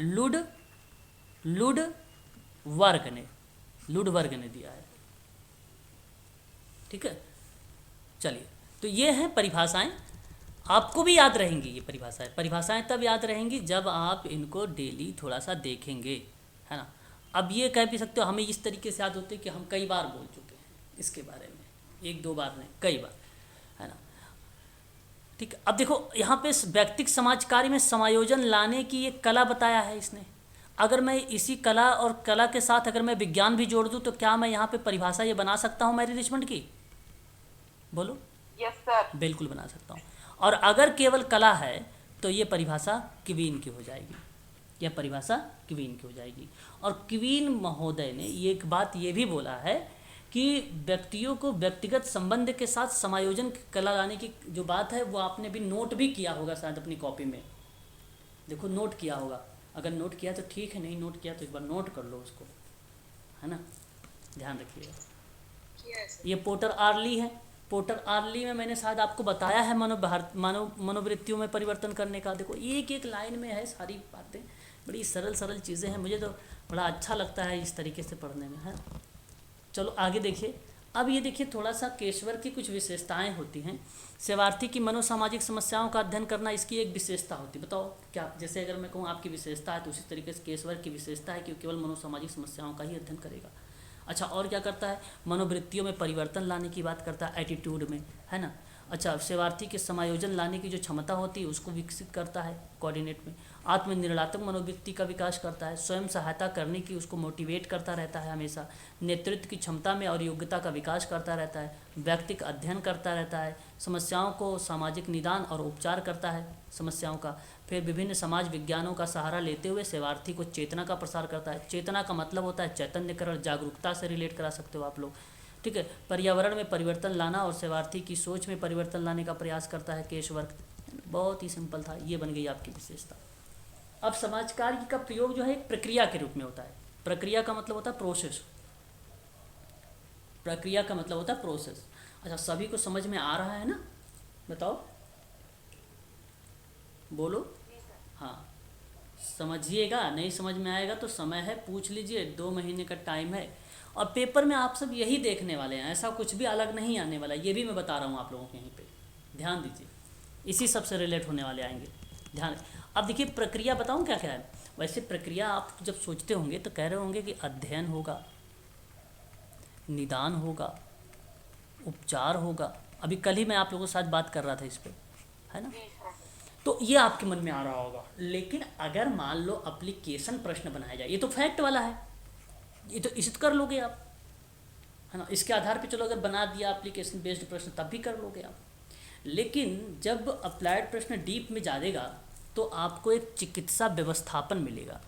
[SPEAKER 1] लुडवर्ग ने दिया है। ठीक है, चलिए, तो ये हैं परिभाषाएं, आपको भी याद रहेंगी ये परिभाषाएं तब याद रहेंगी जब आप इनको डेली थोड़ा सा देखेंगे, है ना। अब ये कह भी सकते हो हमें इस तरीके से याद होते हैं कि हम कई बार बोल चुके हैं इसके बारे में, 1-2 बार नहीं, कई बार, है ना। ठीक है, अब देखो यहाँ पे व्यक्तिगत समाज कार्य में समायोजन लाने की एक कला बताया है इसने। अगर मैं इसी कला और कला के साथ अगर मैं विज्ञान भी जोड़ दूँ तो क्या मैं यहाँ पे परिभाषा ये बना सकता हूँ मैरी रिचमंड की? बोलो।
[SPEAKER 5] Yes sir.
[SPEAKER 1] बिल्कुल बना सकता हूँ। और अगर केवल कला है तो ये परिभाषा क्वीन की हो जाएगी, यह परिभाषा क्वीन की हो जाएगी। और क्वीन महोदय ने एक बात ये भी बोला है कि व्यक्तियों को व्यक्तिगत संबंध के साथ समायोजन की कला लाने की जो बात है वो आपने भी नोट भी किया होगा शायद अपनी कॉपी में। देखो नोट किया होगा, अगर नोट किया तो ठीक है, नहीं नोट किया तो एक बार नोट कर लो उसको, है ना, ध्यान रखिएगा। ये पोर्टर आर्ली है। पोर्टर आर्ली में मैंने शायद आपको बताया है मनोवृत्तियों में परिवर्तन करने का। देखो एक एक लाइन में है सारी बातें, बड़ी सरल चीज़ें हैं, मुझे तो बड़ा अच्छा लगता है इस तरीके से पढ़ने में, है। चलो आगे देखिए। अब ये देखिए थोड़ा सा केशवर की कुछ विशेषताएं होती हैं। सेवार्थी की मनोसामाजिक समस्याओं का अध्ययन करना इसकी एक विशेषता होती है। बताओ क्या, जैसे अगर मैं कहूँ आपकी विशेषता है तो उसी तरीके से केशवर की विशेषता है कि वो केवल मनोसामाजिक समस्याओं का ही अध्ययन करेगा। अच्छा, और क्या करता है? मनोवृत्तियों में परिवर्तन लाने की बात करता है, एटीट्यूड में, है ना। अच्छा, सेवार्थी के समायोजन लाने की जो क्षमता होती है उसको विकसित करता है कोऑर्डिनेट में। आत्मनिर्णात्मक मनोवृत्ति का विकास करता है, स्वयं सहायता करने की उसको मोटिवेट करता रहता है हमेशा। नेतृत्व की क्षमता में और योग्यता का विकास करता रहता है, व्यक्तिक अध्ययन करता रहता है, समस्याओं को सामाजिक निदान और उपचार करता है समस्याओं का। फिर विभिन्न समाज विज्ञानों का सहारा लेते हुए सेवार्थी को चेतना का प्रसार करता है। चेतना का मतलब होता है चैतन्यकरण, जागरूकता से रिलेट करा सकते हो आप लोग, ठीक है। पर्यावरण में परिवर्तन लाना और सेवार्थी की सोच में परिवर्तन लाने का प्रयास करता है केशवर्ग। बहुत ही सिंपल था, ये बन गई आपकी विशेषता। अब समाज कार्य का प्रयोग जो है एक प्रक्रिया के रूप में होता है। प्रक्रिया का मतलब होता है प्रोसेस। प्रक्रिया का मतलब होता है प्रोसेस। अच्छा, सभी को समझ में आ रहा है ना? बताओ, बोलो। हाँ, समझिएगा, नहीं समझ में आएगा तो समय है, पूछ लीजिए, 2 महीने का टाइम है। और पेपर में आप सब यही देखने वाले हैं, ऐसा कुछ भी अलग नहीं आने वाला, ये भी मैं बता रहा हूँ आप लोगों को यहीं पे, ध्यान दीजिए, इसी सब से रिलेट होने वाले आएंगे, ध्यान। अब देखिए प्रक्रिया बताऊँ क्या क्या है। वैसे प्रक्रिया आप जब सोचते होंगे तो कह रहे होंगे कि अध्ययन होगा, निदान होगा, उपचार होगा। अभी कल ही मैं आप लोगों के साथ बात कर रहा था इस पर, है ना। तो ये आपके मन में आ रहा होगा। लेकिन अगर मान लो एप्लीकेशन प्रश्न बनाया जाए, ये तो फैक्ट वाला है, ये तो इसे तो कर लोगे आप, है ना। इसके आधार पे चलो अगर बना दिया एप्लीकेशन बेस्ड प्रश्न तब भी कर लोगे आप। लेकिन जब अप्लाइड प्रश्न डीप में जाएगा तो आपको एक चिकित्सा व्यवस्थापन मिलेगा,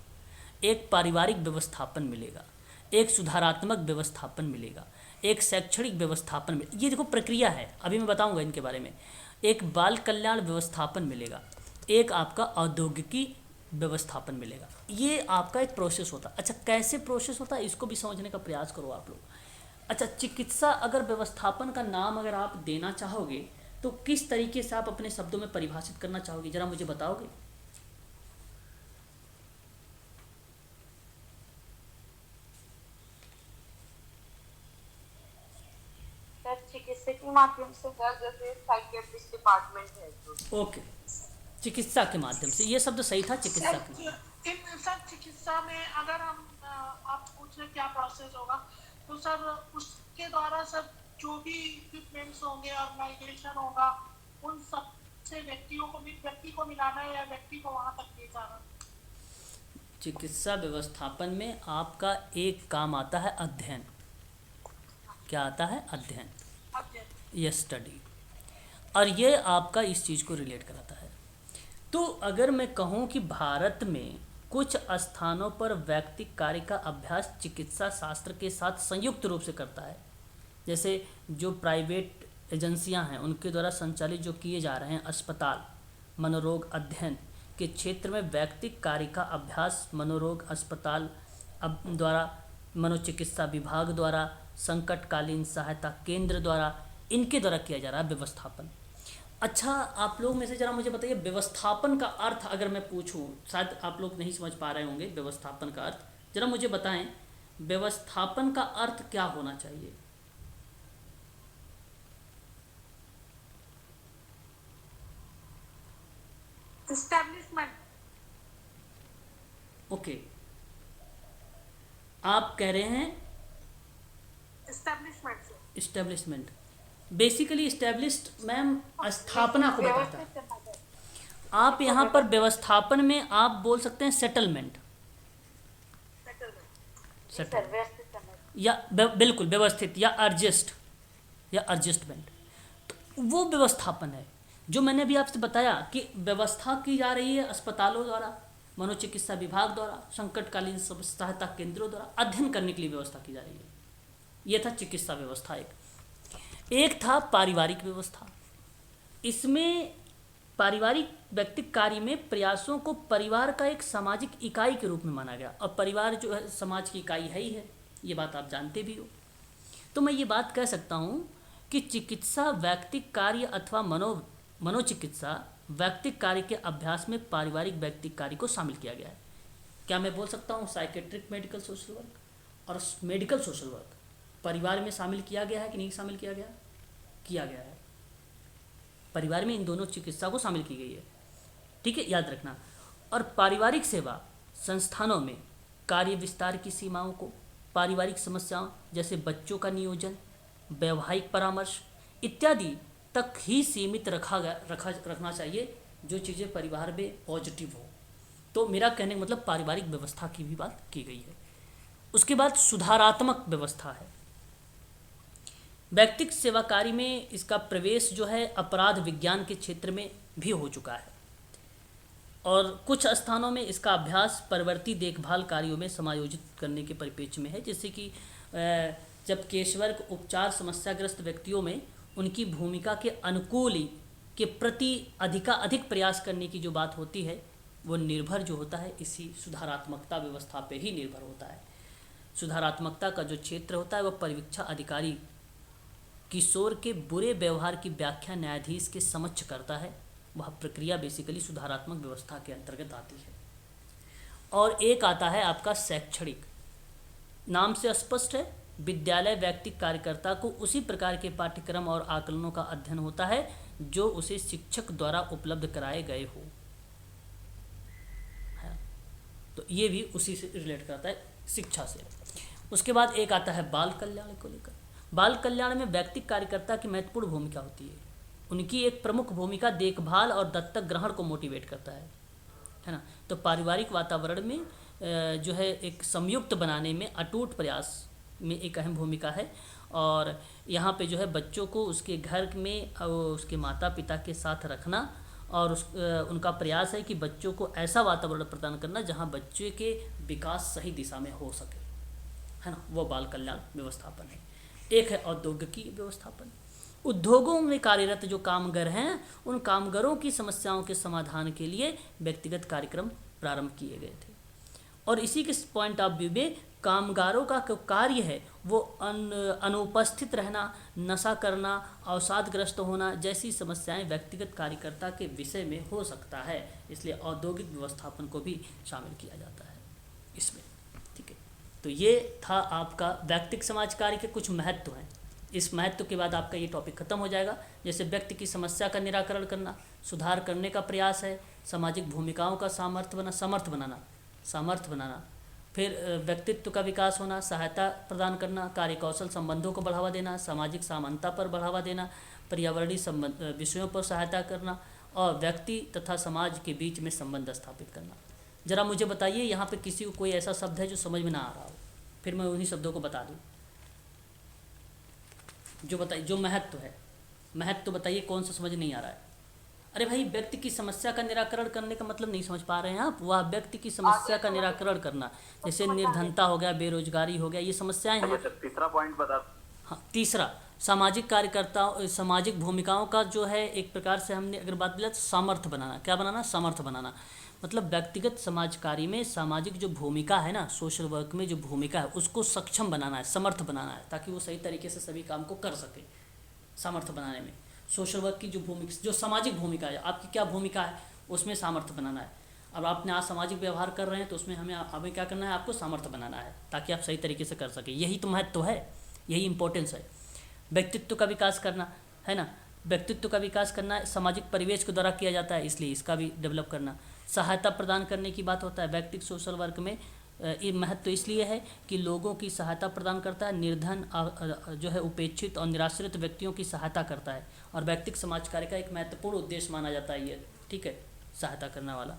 [SPEAKER 1] एक पारिवारिक व्यवस्थापन मिलेगा, एक सुधारात्मक व्यवस्थापन मिलेगा, एक शैक्षणिक व्यवस्थापन मिलेगा। ये देखो प्रक्रिया है, अभी मैं बताऊंगा इनके बारे में। एक बाल कल्याण व्यवस्थापन मिलेगा, एक आपका औद्योगिकी व्यवस्थापन मिलेगा। ये आपका एक प्रोसेस होता है। अच्छा, कैसे प्रोसेस होता है इसको भी समझने का प्रयास करो आप लोग। अच्छा, चिकित्सा अगर व्यवस्थापन का नाम अगर आप देना चाहोगे तो किस तरीके से आप अपने शब्दों में परिभाषित करना चाहोगे, जरा मुझे बताओगे?
[SPEAKER 5] चिकित्सा के माध्यम से, जैसे साइकियाट्रिस्ट डिपार्टमेंट है तो।
[SPEAKER 1] ओके, चिकित्सा के माध्यम से, ये शब्द सही था, चिकित्सा के माध्यम।
[SPEAKER 4] इन सब चिकित्सा में अगर हम आप पूछ रहे क्या प्रोसेस होगा, तो सर उसके द्वारा सर जो भी इक्विपमेंट्स होंगे, ऑर्गेनाइजेशन होगा, उन सब से व्यक्ति को मिलाना है या व्यक्ति को वहां तक ले जाना।
[SPEAKER 1] चिकित्सा व्यवस्थापन में आपका एक काम आता है अध्ययन। क्या आता है? अध्ययन, ये स्टडी। और ये आपका इस चीज़ को रिलेट कराता है। तो अगर मैं कहूँ कि भारत में कुछ स्थानों पर व्यक्तिक कार्य का अभ्यास चिकित्सा शास्त्र के साथ संयुक्त रूप से करता है, जैसे जो प्राइवेट एजेंसियां हैं उनके द्वारा संचालित जो किए जा रहे हैं अस्पताल, मनोरोग अध्ययन के क्षेत्र में व्यक्तिक कार्य का अभ्यास मनोरोग अस्पताल द्वारा, मनोचिकित्सा विभाग द्वारा, संकटकालीन सहायता केंद्र द्वारा, इनके द्वारा किया जा रहा है व्यवस्थापन। अच्छा, आप लोग में से ज़रा मुझे बताइए व्यवस्थापन का अर्थ अगर मैं पूछूं, शायद आप लोग नहीं समझ पा रहे होंगे व्यवस्थापन का अर्थ, ज़रा मुझे बताएं व्यवस्थापन का अर्थ क्या होना चाहिए?
[SPEAKER 4] एस्टैब्लिशमेंट।
[SPEAKER 1] ओके, आप कह रहे हैं
[SPEAKER 4] establishment.
[SPEAKER 1] Establishment. Basically established ma'am स्थापना को बताता है। आप यहाँ पर व्यवस्थापन में आप बोल सकते हैं सेटलमेंट,
[SPEAKER 5] सर व्यवस्थित करना।
[SPEAKER 1] या बिल्कुल व्यवस्थित, या एडजस्ट, या एडजस्टमेंट। तो वो व्यवस्थापन है जो मैंने अभी आपसे बताया कि व्यवस्था की जा रही है अस्पतालों द्वारा, मनोचिकित्सा विभाग द्वारा, संकटकालीन सहायता केंद्रों द्वारा अध्ययन करने के लिए व्यवस्था की जा रही है। ये था चिकित्सा व्यवस्था। एक था पारिवारिक व्यवस्था। इसमें पारिवारिक व्यक्तिक कार्य में प्रयासों को परिवार का एक सामाजिक इकाई के रूप में माना गया, और परिवार जो है समाज की इकाई है ही है, ये बात आप जानते भी हो। तो मैं ये बात कह सकता हूँ कि चिकित्सा व्यक्तिक कार्य अथवा मनोचिकित्सा व्यक्तिक कार्य के अभ्यास में पारिवारिक व्यक्तिक कार्य को शामिल किया गया है। क्या मैं बोल सकता हूँ साइकेट्रिक मेडिकल सोशल वर्क और मेडिकल सोशल वर्क परिवार में शामिल किया गया है कि नहीं शामिल किया गया? किया गया है। परिवार में इन दोनों चिकित्सा को शामिल की गई है, ठीक है, याद रखना। और पारिवारिक सेवा संस्थानों में कार्य विस्तार की सीमाओं को पारिवारिक समस्याओं जैसे बच्चों का नियोजन, वैवाहिक परामर्श इत्यादि तक ही सीमित रखना चाहिए, जो चीज़ें परिवार में पॉजिटिव हो। तो मेरा कहने का मतलब पारिवारिक व्यवस्था की भी बात की गई है। उसके बाद सुधारात्मक व्यवस्था है। व्यक्तिक सेवा कार्य में इसका प्रवेश जो है अपराध विज्ञान के क्षेत्र में भी हो चुका है, और कुछ स्थानों में इसका अभ्यास परवर्ती देखभाल कार्यों में समायोजित करने के परिप्रेक्ष्य में है। जैसे कि जब केशवर्ग उपचार समस्याग्रस्त व्यक्तियों में उनकी भूमिका के अनुकूल के प्रति अधिक प्रयास करने की जो बात होती है, वो निर्भर जो होता है इसी सुधारात्मकता व्यवस्था पे ही निर्भर होता है। सुधारात्मकता का जो क्षेत्र होता है वह परिवीक्षा अधिकारी किशोर के बुरे व्यवहार की व्याख्या न्यायाधीश के समक्ष करता है। वह प्रक्रिया बेसिकली सुधारात्मक व्यवस्था के अंतर्गत आती है। और एक आता है आपका शैक्षणिक। नाम से स्पष्ट है, विद्यालय व्यक्तिक कार्यकर्ता को उसी प्रकार के पाठ्यक्रम और आकलनों का अध्ययन होता है जो उसे शिक्षक द्वारा उपलब्ध कराए गए हो। तो ये भी उसी से रिलेट करता है, शिक्षा से। उसके बाद एक आता है बाल कल्याण को लेकर। बाल कल्याण में व्यक्तिक कार्यकर्ता की महत्वपूर्ण भूमिका होती है। उनकी एक प्रमुख भूमिका देखभाल और दत्तक ग्रहण को मोटिवेट करता है ना। तो पारिवारिक वातावरण में जो है एक संयुक्त बनाने में अटूट प्रयास में एक अहम भूमिका है। और यहाँ पे जो है बच्चों को उसके घर में उसके माता पिता के साथ रखना, और उनका प्रयास है कि बच्चों को ऐसा वातावरण प्रदान करना जहाँ बच्चे के विकास सही दिशा में हो सके, है ना। वो बाल कल्याण व्यवस्थापन है। एक है औद्योगिकी व्यवस्थापन। उद्योगों में कार्यरत जो कामगार हैं, उन कामगारों की समस्याओं के समाधान के लिए व्यक्तिगत कार्यक्रम प्रारंभ किए गए थे। और इसी के पॉइंट ऑफ व्यू में कामगारों का जो कार्य है वो अनुपस्थित रहना, नशा करना, अवसादग्रस्त होना जैसी समस्याएं व्यक्तिगत कार्यकर्ता के विषय में हो सकता है। इसलिए औद्योगिक व्यवस्थापन को भी शामिल किया जाता है इसमें, ठीक है। तो ये था आपका व्यक्तिक समाज कार्य के कुछ महत्व हैं। इस महत्व के बाद आपका ये टॉपिक खत्म हो जाएगा। जैसे व्यक्ति की समस्या का निराकरण करना, सुधार करने का प्रयास है, सामाजिक भूमिकाओं का समर्थ बनाना, सामर्थ्य बनाना। फिर व्यक्तित्व का विकास होना, सहायता प्रदान करना, कार्यकौशल संबंधों को बढ़ावा देना, सामाजिक समानता पर बढ़ावा देना, पर्यावरणीय संबंध विषयों पर सहायता करना और व्यक्ति तथा समाज के बीच में संबंध स्थापित करना। ज़रा मुझे बताइए यहाँ पे किसी को कोई ऐसा शब्द है जो समझ में ना आ रहा हो, फिर मैं उन्हीं शब्दों को बता दूँ। जो बताइए, जो महत्व है, महत्व बताइए कौन सा समझ नहीं आ रहा है। अरे भाई, व्यक्ति की समस्या का निराकरण करने का मतलब नहीं समझ पा रहे हैं आप। वह व्यक्ति की समस्या का निराकरण करना, जैसे निर्धनता हो गया, बेरोजगारी हो गया, ये समस्याएं हैं।
[SPEAKER 3] तीसरा पॉइंट बता।
[SPEAKER 1] हाँ, तीसरा सामाजिक कार्यकर्ताओं, सामाजिक भूमिकाओं का जो है एक प्रकार से हमने अगर बात बोला तो सामर्थ्य बनाना। क्या बनाना? सामर्थ्य बनाना। मतलब व्यक्तिगत समाज कार्य में सामाजिक जो भूमिका है ना, सोशल वर्क में जो भूमिका है उसको सक्षम बनाना है, समर्थ बनाना है, ताकि वो सही तरीके से सभी काम को कर सके। सामर्थ्य बनाने में सोशल वर्क की जो भूमिका, जो सामाजिक भूमिका है, आपकी क्या भूमिका है उसमें सामर्थ्य बनाना है। अब आपने आज सामाजिक व्यवहार कर रहे हैं तो उसमें हमें क्या करना है, आपको सामर्थ्य बनाना है ताकि आप सही तरीके से कर सकें। यही तो महत्व है, यही इंपॉर्टेंस है। व्यक्तित्व का विकास करना है ना, व्यक्तित्व का विकास करना सामाजिक परिवेश के द्वारा किया जाता है, इसलिए इसका भी डेवलप करना। सहायता प्रदान करने की बात होता है व्यक्तिगत सोशल वर्क में। ये महत्व इसलिए है कि लोगों की सहायता प्रदान करता है, निर्धन जो है उपेक्षित और निराश्रित व्यक्तियों की सहायता करता है, और व्यक्तिगत समाज कार्य का एक महत्वपूर्ण उद्देश्य माना जाता है ये, ठीक है, सहायता करने वाला,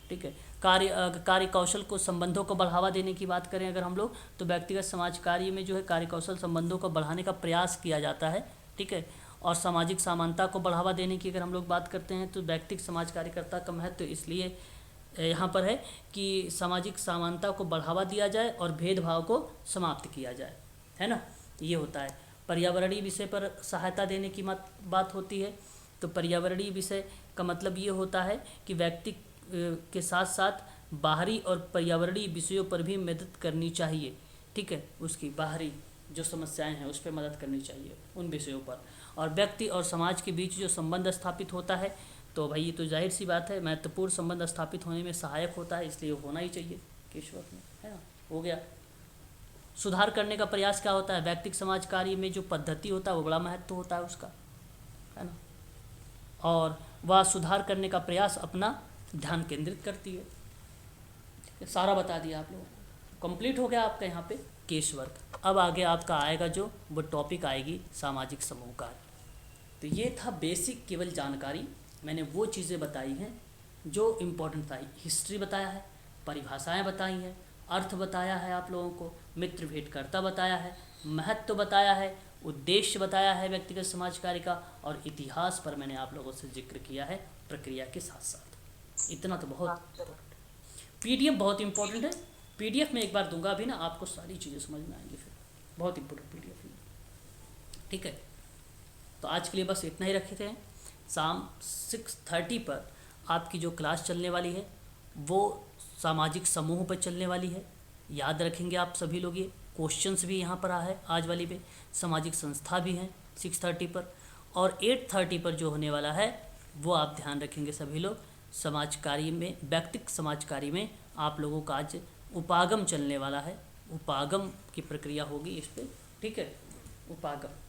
[SPEAKER 1] ठीक है। कार्य कौशल को, संबंधों को बढ़ावा देने की बात करें अगर हम लोग, तो व्यक्तिगत समाज कार्य में जो है कार्य कौशल संबंधों को बढ़ाने का प्रयास किया जाता है, ठीक है। और सामाजिक समानता को बढ़ावा देने की अगर हम लोग बात करते हैं तो व्यक्तिगत समाज कार्यकर्ता का महत्व इसलिए यहाँ पर है कि सामाजिक समानता को बढ़ावा दिया जाए और भेदभाव को समाप्त किया जाए, है ना, ये होता है। पर्यावरणीय विषय पर सहायता देने की बात होती है, तो पर्यावरणीय विषय का मतलब ये होता है कि व्यक्ति के साथ साथ बाहरी और पर्यावरणीय विषयों पर भी मदद करनी चाहिए, ठीक है। उसकी बाहरी जो समस्याएं हैं उस पर मदद करनी चाहिए, उन विषयों पर। और व्यक्ति और समाज के बीच जो संबंध स्थापित होता है, तो भाई ये तो जाहिर सी बात है, महत्वपूर्ण संबंध स्थापित होने में सहायक होता है, इसलिए होना ही चाहिए केशवक में, है ना, हो गया। सुधार करने का प्रयास क्या होता है, व्यक्तिगत समाज कार्य में जो पद्धति होता है वो बड़ा महत्व होता है उसका, है ना, और वह सुधार करने का प्रयास अपना ध्यान केंद्रित करती है, ठीक है। सारा बता दिया आप लोगों को, कंप्लीट हो गया आपका यहाँ पे केस वर्क। अब आगे आपका आएगा जो वो टॉपिक आएगी सामाजिक समूह कार्य। तो ये था बेसिक केवल जानकारी, मैंने वो चीज़ें बताई हैं जो इम्पोर्टेंट था। हिस्ट्री बताया है, परिभाषाएं बताई हैं, अर्थ बताया है आप लोगों को, मित्र भेंटकर्ता बताया है, महत्व बताया है, उद्देश्य बताया है व्यक्तिगत समाज कार्य का, और इतिहास पर मैंने आप लोगों से जिक्र किया है प्रक्रिया के साथ साथ। इतना तो बहुत। पीडीएफ बहुत इंपॉर्टेंट है, पीडीएफ में एक बार दूंगा अभी ना, आपको सारी चीज़ें समझ में आएंगी, फिर बहुत इंपॉर्टेंट पीडीएफ है, ठीक है। तो आज के लिए बस इतना ही रखे थे। शाम 6:30 पर आपकी जो क्लास चलने वाली है वो सामाजिक समूह पर चलने वाली है, याद रखेंगे आप सभी लोग। ये क्वेश्चंस भी यहाँ पर आ है आज वाली पे, सामाजिक संस्था भी हैं 6:30 पर, और 8:30 पर जो होने वाला है वो आप ध्यान रखेंगे सभी लोग। समाज कार्य में, व्यक्तिगत समाज कार्य में आप लोगों का आज उपागम चलने वाला है, उपागम की प्रक्रिया होगी इस पर, ठीक है, उपागम।